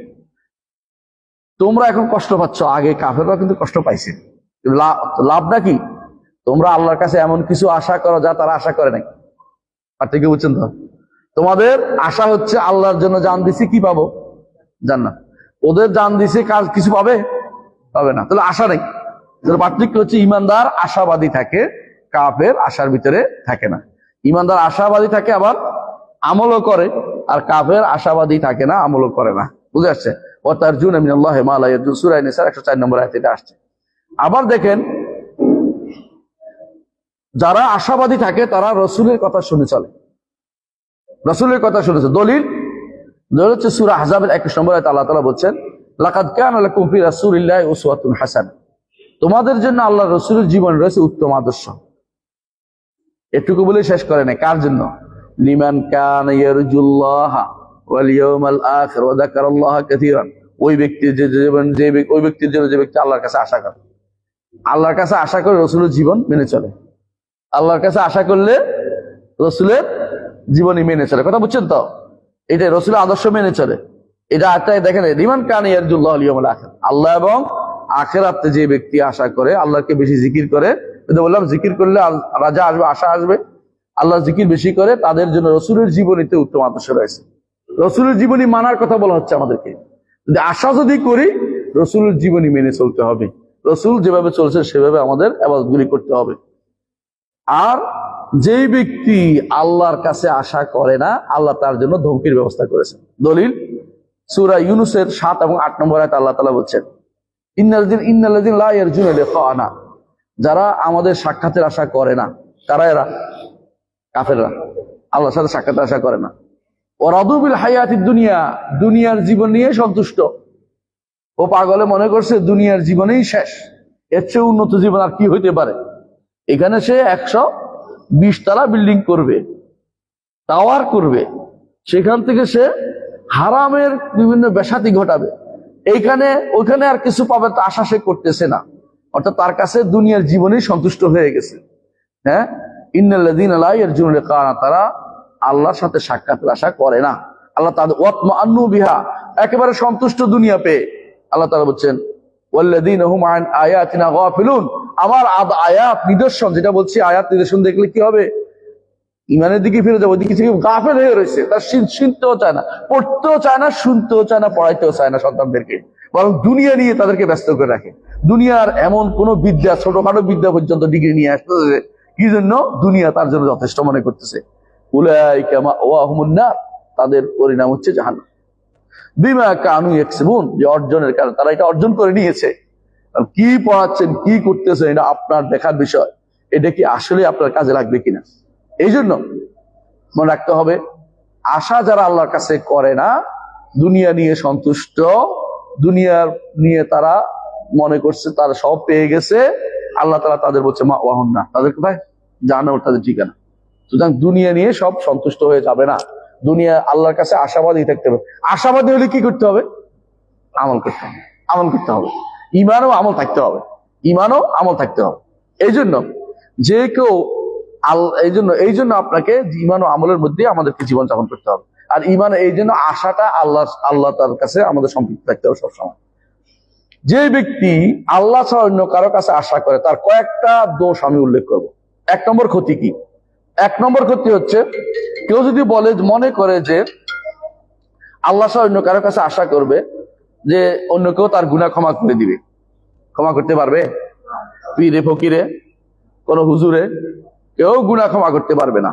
তোমরা এখন কষ্ট পাচ্ছ, আগে কাফেররা কিন্তু কষ্ট পাইছে, লাভটা কি? তোমরা আল্লাহর কাছে এমন কিছু আশা করো যা তারা আশা করে নাই। আর ঠিক বুঝছেন তো? তোমাদের আশা হচ্ছে আল্লাহর জন্য জান দিছি, কি পাবো? জান্নাত। ওদের জান দিছে, কাজ কিছু পাবে? পাবে না। তাহলে আশা নেই। পার্থক্য হচ্ছে ইমানদার আশাবাদী থাকে, কাফের আশার ভিতরে থাকে না। ইমানদার আশাবাদী থাকে আবার আমলও করে, আর কাফের আশাবাদী থাকে না, আমলও করে না। বুঝে আসছে? ও তারজুনা মিনাল্লাহি মা লা ইয়ারজুন, সূরা নিসা 104 নম্বর আয়াতে এটা আসছে। আবার দেখেন, যারা আশাবাদী থাকে তারা রাসূলের কথা শুনে চলে, রাসূলের কথা শুনেছে। দলিল হচ্ছে সূরা আহজাবের 21 নম্বর আয়াতে আল্লাহ তাআলা বলছেন লাকাদ কানা লাকুম ফি রাসূলিল্লাহি উসওয়াতুন হাসানাহ, তোমাদের জন্য আল্লাহর রাসূলের জীবনে রয়েছে উত্তম আদর্শ। এটুকু বলে শেষ করে নাই, কার জন্য? লিমান কানা ইয়ারজুল্লাহা ওয়াল ইয়াউমাল আখির ওয়া যাকারাল্লাহা কাসীরান, ওই ব্যক্তির জন্য যে ব্যক্তি আল্লাহর কাছে আশা করে, আল্লাহর কাছে আশা করে রাসূলের জীবন মেনে চলে। আল্লাহর কাছে আশা করলে রাসূলের জীবনই মেনে চলে। কথা বুঝছেন তো? এটা রাসূলের আদর্শ মেনে চলে। এটা আয়াতটাই দেখেন, লিমান কানা ইয়ারজুল্লাহা ওয়াল ইয়াউমাল আখির, আল্লাহ এবং আখিরাতে যে ব্যক্তি আশা করে, আল্লাহকে বেশি জিকির করে, বললাম জিকির করলে রাজা আসবে, আশা আসবে। আল্লাহ জিকির বেশি করে, তাদের জন্য রাসূলের জীবনীতে উত্তম আদর্শ রয়েছে। রাসূলের জীবনী মানার কথা বলা হচ্ছে আমাদেরকে। যদি আশা যদি করি, রাসূলের জীবনী মেনে চলতে হবে, রাসূল যেভাবে চলছে সেভাবে আমাদের ইবাদতগুলি করতে হবে। আর যেই ব্যক্তি আল্লাহর কাছে আশা করে না, আল্লাহ তার জন্য ধমকির ব্যবস্থা করেছেন। দলিল সূরা ইউনূসের 7 এবং 8 নম্বর আয়াতে আল্লাহ তাআলা বলছেন ইন্নাল্লাযীনা লা ইয়ারজুনা লিকাআনা, যারা আমাদের সাক্ষাতের আশা করে না। কারা এরা? কাফেররা, আল্লাহর সাথে সাক্ষাতের আশা করে না। ও রাদুবিল হায়াতিদ দুনিয়া, দুনিয়ার জীবন নিয়ে সন্তুষ্ট। ও পাগলে মনে করছে দুনিয়ার জীবনেই শেষ, এর চেয়ে উন্নত জীবন আর কি হইতে পারে। এখানে সে 120 তলা বিল্ডিং করবে, টাওয়ার করবে, সেখান থেকে সে হারামের বিভিন্ন বেসাতি ঘটাবে, এইখানে ওইখানে আর কিছু পাবে তা আশা সে করতেছে না। অর্থাৎ তার কাছে দুনিয়ার জীবনেই সন্তুষ্ট হয়ে গেছে। হ্যাঁ, ইন্নাল্লাযীনা লা ইয়ারজুনা লিকানা, তারা আল্লাহর সাথে সাক্ষাতের আশা করে না। আল্লাহ তাআলা ওয়াতমাআন্নু বিহা, একেবারে সন্তুষ্ট দুনিয়া পেয়ে। আল্লাহ তাআলা বলছেন ওয়াল্লাযীনা হুম আন আয়াতিনা গাফিলুন, আমার আয়াত নিদর্শন, যেটা বলছি আয়াত নিদর্শন দেখলে কি হবে, ইমানের দিকে ফিরে যাবো, ওদিকে থেকে গাফেল হয়ে রয়েছে, তার শুনতেও চায় না, পড়তেও চায় না, শুনতেও চায় না, পড়াইতেও চায় না সন্তানদেরকে, বরং দুনিয়া নিয়ে তাদেরকে ব্যস্ত করে রাখে। দুনিয়ার এমন কোন বিদ্যা, ছোটখাটো বিদ্যা পর্যন্ত ডিগ্রি নিয়ে আসতেছে, কি জন্য? দুনিয়া তার জন্য যথেষ্ট মনে করতেছে। উলাইকা মাওয়াহুমুন নার, তাদের পরিণাম হচ্ছে জাহান্নাম। বিমা কানু ইয়াকসিবুন, যে অর্জনের কারণে তারা এটা অর্জন করে নিয়েছে। কি পড়াচ্ছেন, কি করতেছেন, এটা আপনার দেখার বিষয়, এটা কি আসলে আপনার কাজে লাগবে কিনা। এই জন্য মনে রাখতে হবে, আশা যারা আল্লাহর কাছে করে না, দুনিয়া নিয়ে সন্তুষ্ট, দুনিয়ার নিয়ে তারা মনে করছে তারা সব পেয়ে গেছে, আল্লাহ তাআলা তাদের বলছে মাওয়াহুন নার, তাদের কোথায়? জাহান্নাম, তাদের ঠিকানা। সুতরাং দুনিয়া নিয়ে সব সন্তুষ্ট হয়ে যাবে না, দুনিয়া আল্লাহর কাছে আশাবাদী থাকতে হবে। আশাবাদী হলে কি করতে হবে? আমল করতে হবে, আমল করতে হবে, ইমানও আমল থাকতে হবে, ইমানও আমল থাকতে হবে। এই জন্য যে কেউ এই জন্য আপনাকে ইমান ও আমলের মধ্যে আমাদেরকে জীবনযাপন করতে হবে। আর ইমান, এই জন্য আশাটা আল্লাহ তার কাছে আমাদের সম্পৃক্ত থাকতে হবে সবসময়। যে ব্যক্তি আল্লাহ ছাড়া অন্য কারো কাছে আশা করে, তার কয়েকটা দোষ আমি উল্লেখ করব। 1 নম্বর ক্ষতি কি? 1 নম্বর ক্ষতি হচ্ছে, কেউ যদি মনে করে যে আল্লাহ ছাড়া অন্য কারো কাছে আশা করবে, যে অন্য কেউ তার গুনাহ ক্ষমা করে দিবে। ক্ষমা করতে পারবে? পীরে ফকিরে, কোন হুজুরে, কেউ গুনাহ ক্ষমা করতে পারবে না।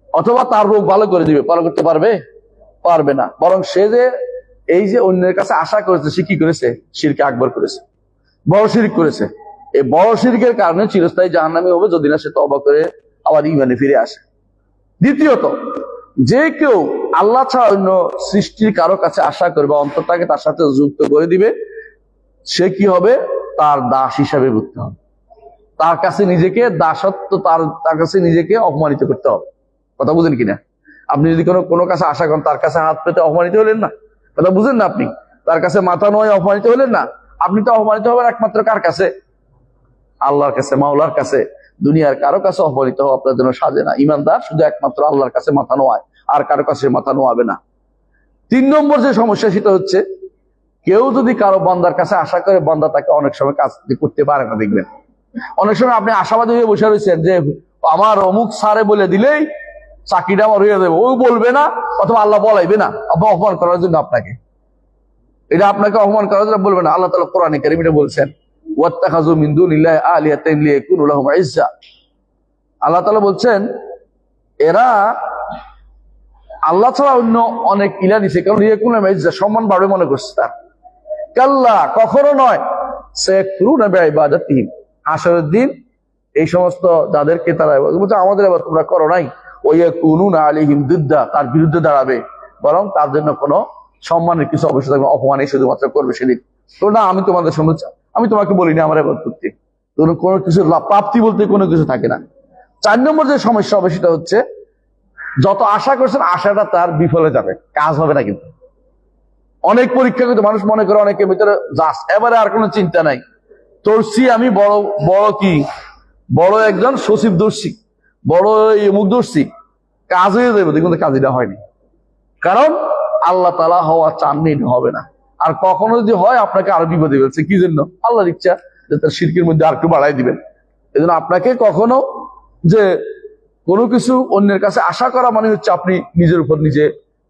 অথবা তার রোগ ভালো করে দিবে, ভালো করতে পারবে? পারবে না। বরং সে যে এই যে অন্যের কাছে আশা করেছে, সে কি করেছে? শিরকে আকবর করেছে, বড় শিরক করেছে। এই বড় শিরকের কারণে চিরস্থায়ী জাহান্নামী হবে, যদি না সে তওবা করে আবার ঈমানে ফিরে আসে। দ্বিতীয়ত, যে কেউ আল্লাহ ছাড়া অন্য সৃষ্টির কারো কাছে আশা করবে, অন্তরটাকে তার সাথে যুক্ত করে দিবে, সে কি হবে? তার দাস হিসাবে বুঝতে হবে, তার কাছে নিজেকে দাসত্ব, তার কাছে নিজেকে অপমানিত করতে হবে। কথা বুঝেন কিনা? আপনি যদি কোনো কাছে আশা করেন, তার কাছে হাত পেতে অপমানিত হলেন না? কথা বুঝেন না? আপনি তার কাছে মাথা নয় অপমানিত হলেন না? আপনি তো অপমানিত হবেন একমাত্র কার কাছে? আল্লাহর কাছে, মাওলার কাছে। দুনিয়ার কারো কাছে অপমানিত হওয়া আপনার জন্য সাজে না। ইমানদার শুধু একমাত্র আল্লাহর কাছে মাথা নোয়ায়, আর কারো কাছে মাথা নোয়াবে না। 3 নম্বর যে সমস্যা, সেটা হচ্ছে, কেউ যদি কারো বান্দার কাছে আশা করে, বান্দা তাকে অনেক সময় কাজ করতে পারে না। দেখবেন অনেক সময় আপনি আশাবাদী হয়ে বসে রয়েছেন যে আমার অমুক স্যারে বলে দিলেই চাকরিটা আমার হয়ে যাবে, ও বলবে না, অথবা আল্লাহ বলাইবে না, অপমান করার জন্য আপনাকে, এটা আপনাকে অপমান করার জন্য বলবে না। আল্লাহ তাআলা কোরআনে কারীমে বলছেন, ওয়াত্তাখাযু মিন দুনিল্লাহি আলিহাতান লিয়াকুনু লাহুম ইজ্জা। আল্লাহ তাআলা বলছেন, এরা আল্লাহ ছাড়া অন্য অনেক ইলা নিছে, কারণ লিয়াকুনু লাহুম ইজ্জা, সম্মান বাড়বে মনে করছে তার। কাল্লা, কখনো নয়, সায়াকফুরুনা বিইবাদাতিহিম, হাসরের দিন এই সমস্ত যাদেরকে তারা বলছে আমাদের এবার তোমরা করো নাই, ওয়ায়াকুনুনা আলাইহিম দিদ্দা, তার বিরুদ্ধে দাঁড়াবে, বরং তার জন্য কোনো সম্মানের কিছু অবশ্যই থাকবে, অপমানই শুধুমাত্র করবে সেদিন। তো না, আমি তোমাদের সঙ্গে, আমি তোমাকে বলিনি আমার এবার করতে, কোনো কিছু প্রাপ্তি বলতে কোনো কিছু থাকে না। 4 নম্বর যে সমস্যা হবে, সেটা হচ্ছে, যত আশা করছেন আশাটা তার বিফলে যাবে, কাজ হবে না। কিন্তু অনেক পরীক্ষা কিন্তু মানুষ মনে করে অনেকের ভিতরে যাস, এবারে আর কোনো চিন্তা নাই, তোরছি আমি বড় একজন সচিব দর্শী, বড় মুখ দর্শী, কাজ হয়ে যাবে, কিন্তু কাজটা হয়নি। কারণ আল্লাহ তাআলা হওয়া চাননি, হবে না। আর কখনো যদি হয়, আপনাকে আরো বিপদে ফেলছে। কি জন্য? আল্লাহর ইচ্ছা যে তার শিরকের মধ্যে আর একটু বাড়াই দিবেন। এই জন্য আপনাকে কখনো যে কোনো কিছু অন্যের কাছে আশা করা মানে হচ্ছে আপনি নিজের উপর নিজে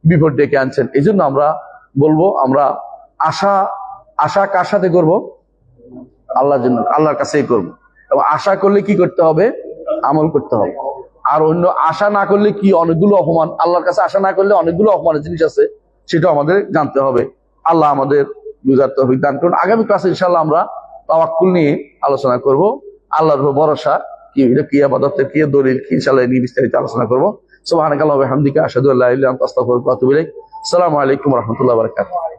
বিপদ ডেকে আনছেন। এই জন্য আমরা বলবো, আমরা আশা কার সাথে করব? আল্লাহর জন্য, আল্লাহর কাছেই করবো। এবং আশা করলে কি করতে হবে? আমল করতে হবে। আর অন্য আশা না করলে কি অনেকগুলো অপমান, আল্লাহর কাছে আশা না করলে অনেকগুলো অপমানের জিনিস আছে, সেটা আমাদের জানতে হবে। আল্লাহ আমাদের বুঝার তৌফিক দান করুন। আগামী ক্লাসে ইনশাআল্লাহ আমরা তাওয়াক্কুল নিয়ে আলোচনা করব। আল্লাহর উপর ভরসা কি, এটা কি ইবাদতের কি দলিল কি, ইনশাআল্লাহ নিয়ে বিস্তারিত আলোচনা করব। সুবহানাকাল্লাহি ওয়া বিহামদিকা আশহাদু আল্লা ইলাহা ইল্লা আনতা আস্তাগফিরুকা ওয়া আতুবু ইলাইক। আসসালামু আলাইকুম ওয়া রাহমাতুল্লাহি ওয়া বারাকাতুহু।